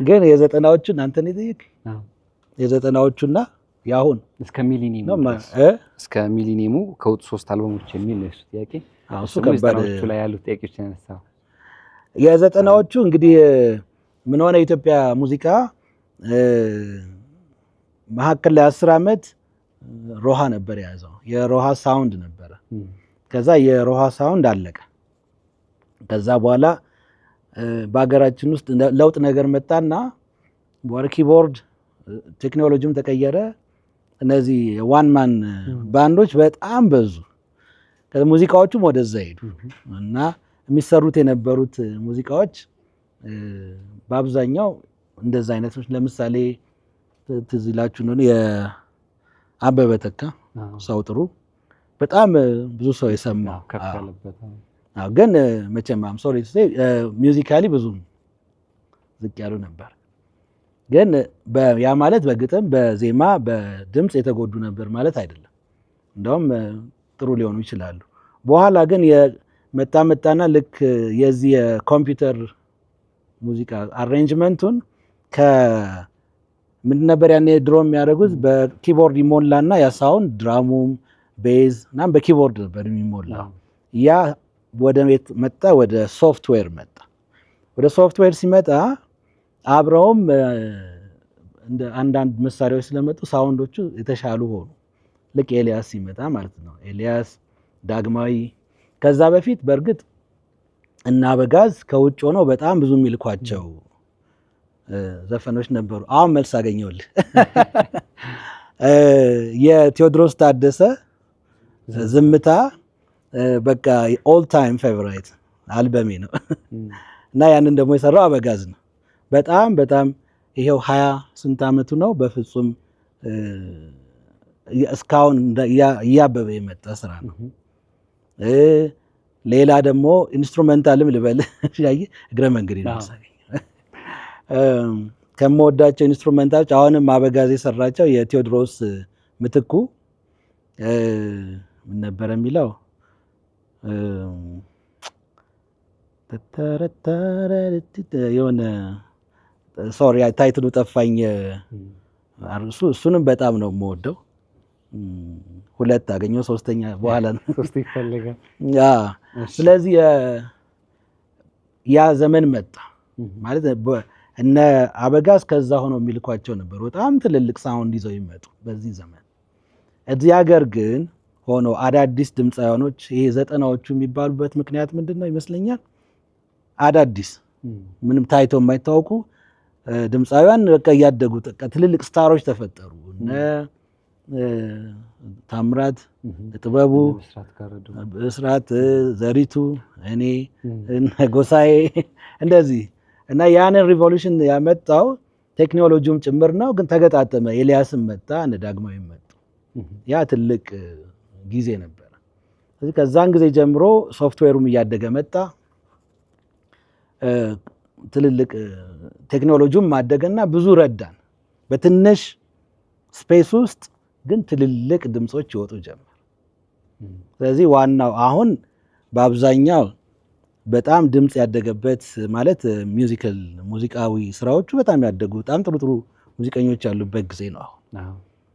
ግን የዘጠናዎቹን አንተ ነው የጠየቅህ? የዘጠናዎቹና ያሁን እስከ ሚሊኒየሙ ከወጡ 3 አልበሞች የሚል ነው እሱ ጥያቄ። እሱ ከባድ ላይ ያሉት ጥያቄዎች ያነሳው የዘጠናዎቹ እንግዲህ ምን ሆነ የኢትዮጵያ ሙዚቃ መሀከል ላይ 10 ዓመት ሮሃ ነበር የያዘው። የሮሃ ሳውንድ ነበረ። ከዛ የሮሃ ሳውንድ አለቀ። ከዛ በኋላ በሀገራችን ውስጥ ለውጥ ነገር መጣና ኪቦርድ ቴክኖሎጂም ተቀየረ። እነዚህ ዋን ማን ባንዶች በጣም በዙ። ሙዚቃዎቹም ወደዛ ሄዱ እና የሚሰሩት የነበሩት ሙዚቃዎች በአብዛኛው እንደዛ አይነቶች ለምሳሌ ትዝ ይላችሁ ነው የአበበ ተካ ሰው ጥሩ በጣም ብዙ ሰው የሰማው ግን መቼም ሶሪ ሚውዚካሊ ብዙ ዝቅ ያሉ ነበር። ግን ያ ማለት በግጥም በዜማ በድምፅ የተጎዱ ነበር ማለት አይደለም። እንደውም ጥሩ ሊሆኑ ይችላሉ። በኋላ ግን መጣና ልክ የዚህ የኮምፒውተር ሙዚቃ አሬንጅመንቱን ምንድን ነበር ያኔ ድሮ የሚያደርጉት በኪቦርድ ይሞላና ያ ሳውንድ ድራሙም ቤዝ እና በኪቦርድ ነበር የሚሞላው። ያ ወደ ቤት መጣ፣ ወደ ሶፍትዌር መጣ። ወደ ሶፍትዌር ሲመጣ አብረውም እንደ አንዳንድ መሳሪያዎች ስለመጡ ሳውንዶቹ የተሻሉ ሆኑ። ልክ ኤልያስ ሲመጣ ማለት ነው። ኤልያስ ዳግማዊ። ከዛ በፊት በእርግጥ እና በጋዝ ከውጭ ሆነው በጣም ብዙ የሚልኳቸው ዘፈኖች ነበሩ። አሁን መልስ አገኘሁልህ። የቴዎድሮስ ታደሰ ዝምታ በቃ ኦል ታይም ፌቨራይት አልበሜ ነው እና ያንን ደግሞ የሰራው አበጋዝ ነው። በጣም ይሄው 20 ስንት ዓመቱ ነው። በፍጹም እስካሁን እያበበ የመጣ ስራ ነው። ሌላ ደግሞ ኢንስትሩሜንታልም ልበል እግረ መንገድ ነው ከምወዳቸው ኢንስትሩሜንታሎች አሁንም አበጋዝ የሰራቸው የቴዎድሮስ ምትኩ ምን ነበር የሚለው የሆነ ሶሪ ታይትሉ ጠፋኝ። እሱንም በጣም ነው የምወደው። 2 አገኘው፣ 3ኛ በኋላ ነው 3 ይፈልጋል። ስለዚህ ያ ዘመን መጣ ማለት እነ አበጋዝ ከዛ ሆኖ የሚልኳቸው ነበር በጣም ትልልቅ ሳውንድ ይዘው ይመጡ በዚህ ዘመን። እዚህ ሀገር ግን ሆኖ አዳዲስ ድምፃውያኖች ይሄ 90ዎቹ የሚባሉበት ምክንያት ምንድነው ይመስለኛል? አዳዲስ ምንም ታይቶ የማይታወቁ ድምፃውያን በቃ እያደጉ ትልልቅ ስታሮች ተፈጠሩ። እነ ታምራት፣ ጥበቡ፣ ብስራት፣ ዘሪቱ፣ እኔ እነ ጎሳዬ እንደዚህ እና ያንን ሪቮሉሽን ያመጣው ቴክኖሎጂውም ጭምር ነው። ግን ተገጣጠመ። ኤልያስም መጣ፣ እነ ዳግማዊ መጡ። ያ ትልቅ ጊዜ ነበር። ስለዚህ ከዛን ጊዜ ጀምሮ ሶፍትዌሩም እያደገ መጣ። ትልልቅ ቴክኖሎጂውም ማደገና ብዙ ረዳን። በትንሽ ስፔስ ውስጥ ግን ትልልቅ ድምጾች ይወጡ ጀመር። ስለዚህ ዋናው አሁን በአብዛኛው በጣም ድምጽ ያደገበት ማለት ሙዚቃዊ ስራዎቹ በጣም ያደጉ በጣም ጥሩ ጥሩ ሙዚቀኞች ያሉበት ጊዜ ነው አሁን።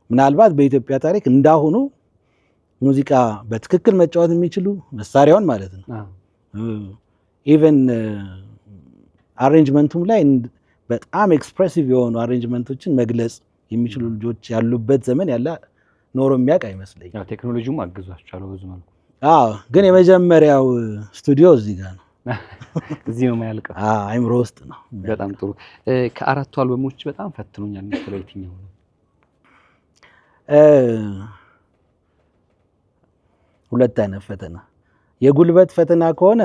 ምናልባት በኢትዮጵያ ታሪክ እንዳሁኑ ሙዚቃ በትክክል መጫወት የሚችሉ መሳሪያውን ማለት ነው ኢቨን አሬንጅመንቱም ላይ በጣም ኤክስፕሬሲቭ የሆኑ አሬንጅመንቶችን መግለጽ የሚችሉ ልጆች ያሉበት ዘመን ያለ ኖሮ የሚያውቅ አይመስለኝም። ያው ቴክኖሎጂውም አግዟቸዋል ብዙ መልኩ። ግን የመጀመሪያው ስቱዲዮ እዚህ ጋር ነው። እዚህ ነው የማያልቀው። አይምሮ ውስጥ ነው። በጣም ጥሩ። ከአራቱ አልበሞች በጣም ፈትኖኛል የምትለው የትኛው ነው? ሁለት አይነት ፈተና። የጉልበት ፈተና ከሆነ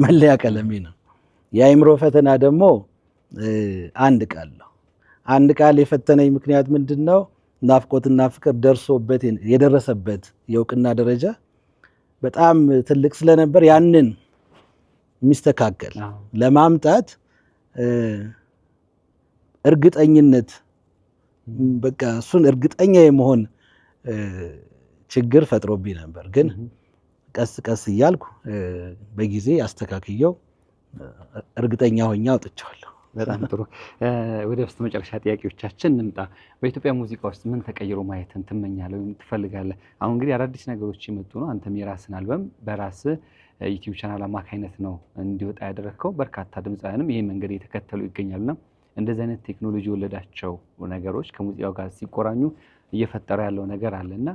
መለያ ቀለሜ ነው። የአይምሮ ፈተና ደግሞ አንድ ቃል ነው። አንድ ቃል የፈተነኝ ምክንያት ምንድነው? ናፍቆትና ፍቅር ደርሶበት የደረሰበት የእውቅና ደረጃ በጣም ትልቅ ስለነበር ያንን የሚስተካከል ለማምጣት እርግጠኝነት በቃ እሱን እርግጠኛ የመሆን ችግር ፈጥሮብኝ ነበር። ግን ቀስ ቀስ እያልኩ በጊዜ አስተካክየው እርግጠኛ ሆኜ አውጥቼዋለሁ። በጣም ጥሩ። ወደ ውስጥ መጨረሻ ጥያቄዎቻችን እንምጣ። በኢትዮጵያ ሙዚቃ ውስጥ ምን ተቀይሮ ማየትን ትመኛለህ ወይም ትፈልጋለህ? አሁን እንግዲህ አዳዲስ ነገሮች የመጡ ነው። አንተም የራስን አልበም በራስህ ዩቲዩብ ቻናል አማካኝነት ነው እንዲወጣ ያደረግከው። በርካታ ድምፃውያንም ይሄ መንገድ እየተከተሉ ይገኛሉና እንደዚህ አይነት ቴክኖሎጂ የወለዳቸው ነገሮች ከሙዚቃው ጋር ሲቆራኙ እየፈጠረ ያለው ነገር አለና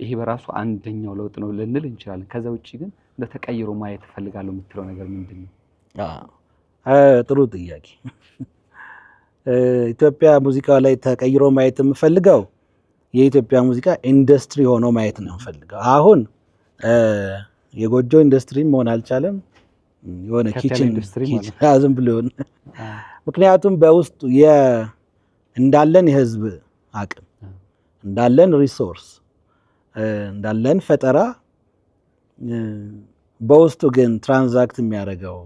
ይሄ በራሱ አንደኛው ለውጥ ነው ልንል እንችላለን። ከዛ ውጭ ግን ለተቀይሮ ማየት እፈልጋለሁ የምትለው ነገር ምንድን ነው? ጥሩ ጥያቄ። ኢትዮጵያ ሙዚቃ ላይ ተቀይሮ ማየት የምፈልገው የኢትዮጵያ ሙዚቃ ኢንዱስትሪ ሆኖ ማየት ነው የምፈልገው። አሁን የጎጆ ኢንዱስትሪ መሆን አልቻለም። የሆነ ኪችን ዝም ብሎ ይሆን። ምክንያቱም በውስጡ እንዳለን የህዝብ አቅም እንዳለን ሪሶርስ እንዳለን ፈጠራ በውስጡ ግን ትራንዛክት የሚያደርገው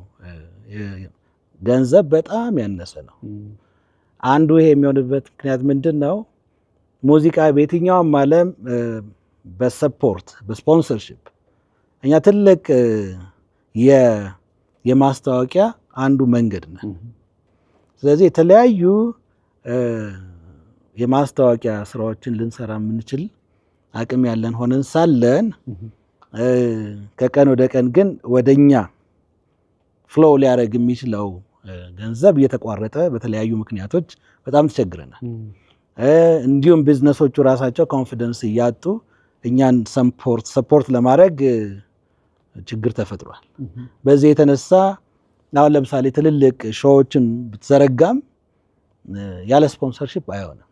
ገንዘብ በጣም ያነሰ ነው። አንዱ ይሄ የሚሆንበት ምክንያት ምንድን ነው? ሙዚቃ በየትኛውም ዓለም በሰፖርት በስፖንሰርሺፕ እኛ ትልቅ የማስታወቂያ አንዱ መንገድ ነው። ስለዚህ የተለያዩ የማስታወቂያ ስራዎችን ልንሰራ የምንችል አቅም ያለን ሆነን ሳለን ከቀን ወደ ቀን ግን ወደኛ ፍሎው ሊያደርግ የሚችለው ገንዘብ እየተቋረጠ በተለያዩ ምክንያቶች በጣም ተቸግረናል። እንዲሁም ቢዝነሶቹ ራሳቸው ኮንፊደንስ እያጡ እኛን ሰፖርት ለማድረግ ችግር ተፈጥሯል። በዚህ የተነሳ አሁን ለምሳሌ ትልልቅ ሾዎችን ብትዘረጋም ያለ ስፖንሰርሺፕ አይሆንም።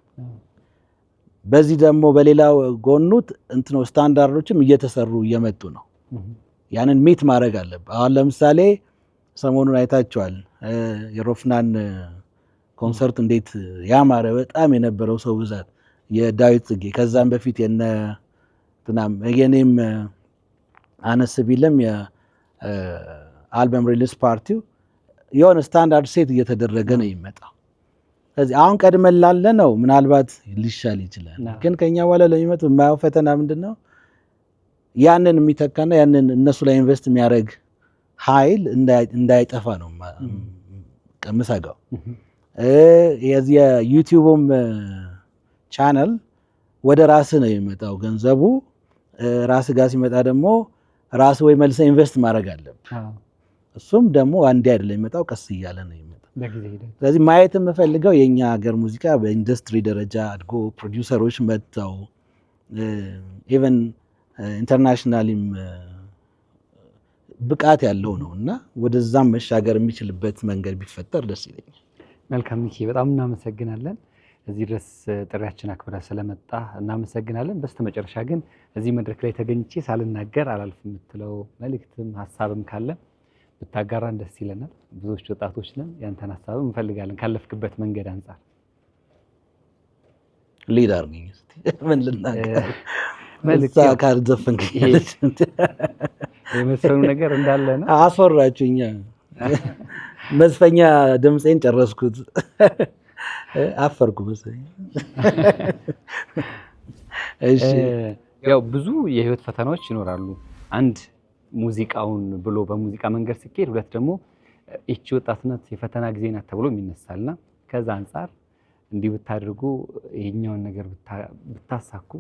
በዚህ ደግሞ በሌላው ጎኑት ስታንዳርዶችም እየተሰሩ እየመጡ ነው። ያንን ሚት ማድረግ አለብህ። አሁን ለምሳሌ ሰሞኑን አይታችኋል የሮፍናን ኮንሰርት እንዴት ያማረ በጣም የነበረው ሰው ብዛት የዳዊት ጽጌ ከዛም በፊት የኔም አነስ ቢልም የአልበም ሪሊዝ ፓርቲው የሆነ ስታንዳርድ ሴት እየተደረገ ነው ይመጣው። ስለዚህ አሁን ቀድመን ላለ ነው ምናልባት ሊሻል ይችላል። ግን ከኛ በኋላ ለሚመጡ የማየው ፈተና ምንድነው? ያንን የሚተካና ያንን እነሱ ላይ ኢንቨስት የሚያደርግ ኃይል እንዳይጠፋ ነው የምሰጋው። የዩቲዩብም ቻናል ወደ ራስ ነው የሚመጣው ገንዘቡ። ራስ ጋር ሲመጣ ደግሞ ራስ ወይ መልሰህ ኢንቨስት ማድረግ አለብህ። እሱም ደግሞ አንዴ አይደለም የሚመጣው፣ ቀስ እያለ ነው የሚመጣው። ስለዚህ ማየት የምፈልገው የኛ ሀገር ሙዚቃ በኢንዱስትሪ ደረጃ አድጎ ፕሮዲውሰሮች መጥተው ኢቨን ኢንተርናሽናሊም ብቃት ያለው ነው እና ወደዛም መሻገር የሚችልበት መንገድ ቢፈጠር ደስ ይለኛል። መልካም ሚኪ፣ በጣም እናመሰግናለን። እዚህ ድረስ ጥሪያችን አክብረ ስለመጣ እናመሰግናለን። በስተመጨረሻ ግን እዚህ መድረክ ላይ ተገኝቼ ሳልናገር አላልፍ የምትለው መልእክትም ሀሳብም ካለ ብታጋራን ደስ ይለናል። ብዙዎች ወጣቶች ነን፣ ያንተን ሀሳብም እንፈልጋለን ካለፍክበት መንገድ አንጻር። ሊድ አድርገኝ እስኪ ምን ልናገር? መልእክት ካልዘፈንክ የመሰሉ ነገር እንዳለ ነው። አስፈራችሁኛ። መዝፈኛ ድምፄን ጨረስኩት። አፈርኩ መሰለኝ። እሺ፣ ያው ብዙ የህይወት ፈተናዎች ይኖራሉ። አንድ ሙዚቃውን ብሎ በሙዚቃ መንገድ ሲኬድ፣ ሁለት ደግሞ እቺ ወጣትነት የፈተና ጊዜ ናት ተብሎ ይነሳልና ከዛ አንጻር እንዲህ ብታደርጉ ይሄኛውን ነገር ብታሳኩ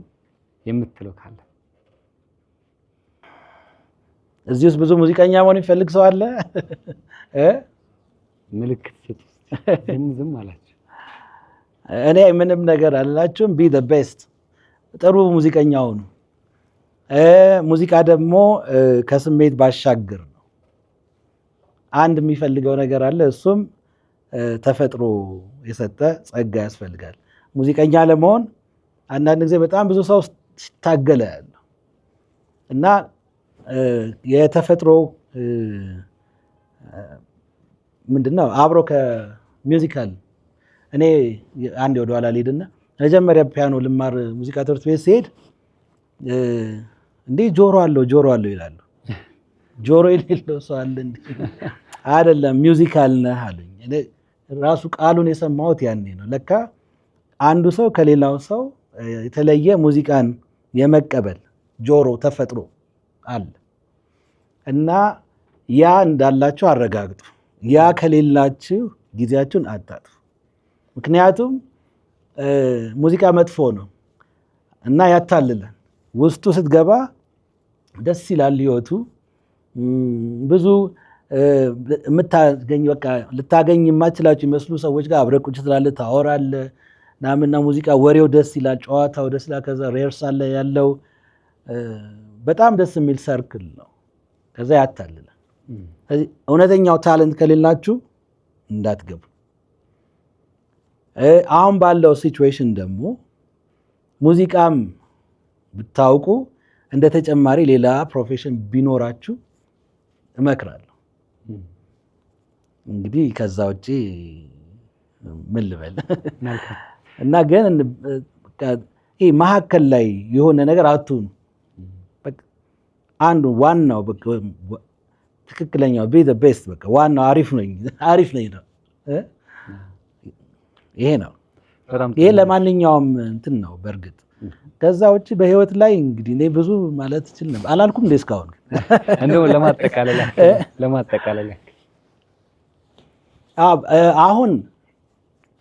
የምትለው ካለ? እዚህ ውስጥ ብዙ ሙዚቀኛ መሆን የሚፈልግ ሰው አለ? ምልክት ስጡ። ዝም አላችሁ። እኔ ምንም ነገር አላችሁም። ቢ ዘ ቤስት፣ ጥሩ ሙዚቀኛ ሁኑ። ሙዚቃ ደግሞ ከስሜት ባሻገር ነው። አንድ የሚፈልገው ነገር አለ፣ እሱም ተፈጥሮ የሰጠ ጸጋ ያስፈልጋል። ሙዚቀኛ ለመሆን አንዳንድ ጊዜ በጣም ብዙ ሰው ሲታገለ ያለው እና የተፈጥሮ ምንድነው አብሮ ከሚውዚካል እኔ አንድ ወደኋላ ልሄድና መጀመሪያ ፒያኖ ልማር ሙዚቃ ትምህርት ቤት ሲሄድ እንዴ ጆሮ አለው ይላሉ። ጆሮ የሌለው ሰው አለ እንዴ? አይደለም ሚውዚካል ነህ አሉኝ። እኔ ራሱ ቃሉን የሰማሁት ያኔ ነው። ለካ አንዱ ሰው ከሌላው ሰው የተለየ ሙዚቃን የመቀበል ጆሮ ተፈጥሮ አለ እና ያ እንዳላችሁ አረጋግጡ። ያ ከሌላችሁ ጊዜያችሁን አታጥፉ። ምክንያቱም ሙዚቃ መጥፎ ነው እና ያታልላል። ውስጡ ስትገባ ደስ ይላል ህይወቱ። ብዙ የምታገኝ በቃ ልታገኝ የማትችላቸው ይመስሉ ሰዎች ጋር አብረህ ቁጭ ትላለህ፣ ታወራለህ ምናምንና ሙዚቃ ወሬው ደስ ይላል፣ ጨዋታው ደስ ይላል። ከዛ ሬርሳለ ያለው በጣም ደስ የሚል ሰርክል ነው። ከዛ ያታልላል። እውነተኛው ታለንት ከሌላችሁ እንዳትገቡ። አሁን ባለው ሲቹዌሽን ደግሞ ሙዚቃም ብታውቁ እንደ ተጨማሪ ሌላ ፕሮፌሽን ቢኖራችሁ እመክራለሁ። እንግዲህ ከዛ ውጪ ምን ልበል እና ግን ይሄ መሀከል ላይ የሆነ ነገር አትሁኑ። አንዱ ዋናው ትክክለኛው be the best በቃ ዋናው አሪፍ ነኝ ነው። ይሄ ነው። ይሄ ለማንኛውም እንትን ነው በእርግጥ። ከዛ ውጪ በህይወት ላይ እንግዲህ እኔ ብዙ ማለት እችል ነበር አላልኩም እንደ እስካሁን እንደው ለማጠቃለል አሁን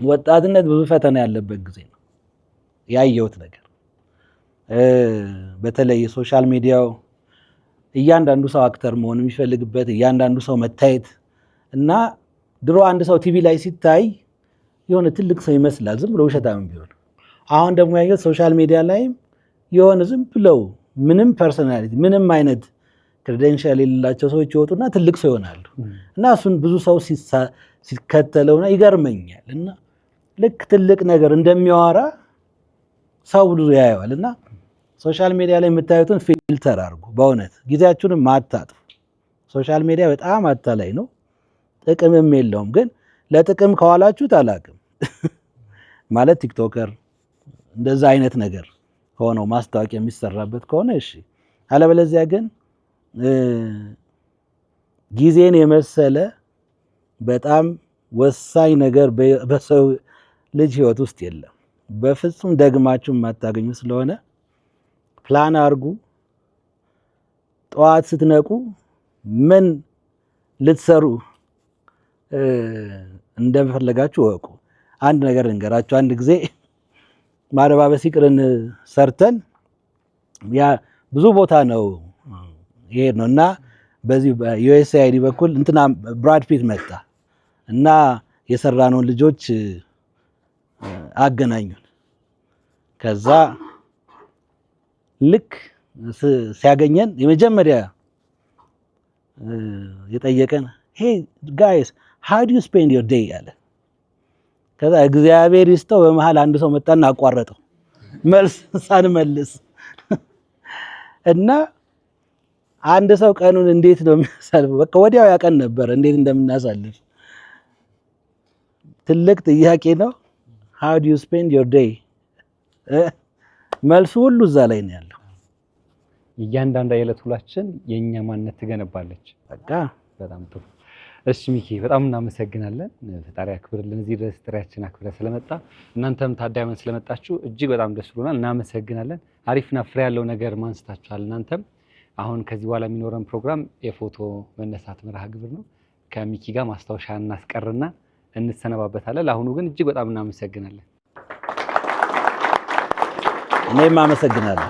ወጣትነት ብዙ ፈተና ያለበት ጊዜ ነው ያየሁት ነገር። በተለይ ሶሻል ሚዲያው እያንዳንዱ ሰው አክተር መሆን የሚፈልግበት፣ እያንዳንዱ ሰው መታየት እና ድሮ አንድ ሰው ቲቪ ላይ ሲታይ የሆነ ትልቅ ሰው ይመስላል ዝም ብሎ ውሸታም ቢሆን። አሁን ደግሞ ያየሁት ሶሻል ሚዲያ ላይም የሆነ ዝም ብለው ምንም ፐርሰናሊቲ ምንም አይነት ክሬዴንሻል የሌላቸው ሰዎች ይወጡና ትልቅ ሰው ይሆናሉ እና እሱን ብዙ ሰው ሲከተለውና ይገርመኛል። እና ልክ ትልቅ ነገር እንደሚያወራ ሰው ብዙ ያየዋል። እና ሶሻል ሚዲያ ላይ የምታዩትን ፊልተር አድርጉ። በእውነት ጊዜያችሁንም ማታጥፉ። ሶሻል ሚዲያ በጣም አታላይ ነው፣ ጥቅምም የለውም። ግን ለጥቅም ከዋላችሁት አላቅም ማለት ቲክቶከር እንደዛ አይነት ነገር ሆኖ ማስታወቂያ የሚሰራበት ከሆነ እሺ። አለበለዚያ ግን ጊዜን የመሰለ በጣም ወሳኝ ነገር በሰው ልጅ ህይወት ውስጥ የለም። በፍጹም ደግማችሁ የማታገኙ ስለሆነ ፕላን አድርጉ። ጠዋት ስትነቁ ምን ልትሰሩ እንደፈለጋችሁ ወቁ። አንድ ነገር እንገራችሁ። አንድ ጊዜ ማረባበስ ይቅርን ሰርተን ያ ብዙ ቦታ ነው ይሄድ ነው እና በዚህ በዩኤስኤአይዲ በኩል እንትና ብራድ ፒት መጣ እና የሰራነውን ልጆች አገናኙን። ከዛ ልክ ሲያገኘን የመጀመሪያ የጠየቀን ሄይ ጋይስ how do you spend your day አለ። ከዛ እግዚአብሔር ይስጠው በመሃል አንድ ሰው መጣና አቋረጠው መልስ ሳንመልስ እና አንድ ሰው ቀኑን እንዴት ነው የሚያሳልፈው? በቃ ወዲያው ያቀን ነበር እንዴት እንደምናሳልፍ ትልቅ ጥያቄ ነው። how do you spend your day መልሱ ሁሉ እዛ ላይ ነው ያለው። እያንዳንዱ የዕለት ውሏችን የኛ ማንነት ትገነባለች። በቃ በጣም ጥሩ። እሺ ሚኪ በጣም እናመሰግናለን። ፈጣሪ አክብርልን እዚህ ድረስ ጥሪያችን አክብረ ስለመጣ እናንተም ታዳሚያን ስለመጣችሁ እጅግ በጣም ደስ ብሎናል። እናመሰግናለን። አሪፍና ፍሬ ያለው ነገር ማንስታችኋል። እናንተም አሁን ከዚህ በኋላ የሚኖረን ፕሮግራም የፎቶ መነሳት መርሃ ግብር ነው። ከሚኪ ጋር ማስታወሻ እናስቀርና እንሰነባበታለን። ለአሁኑ ግን እጅግ በጣም እናመሰግናለን። እኔም አመሰግናለሁ።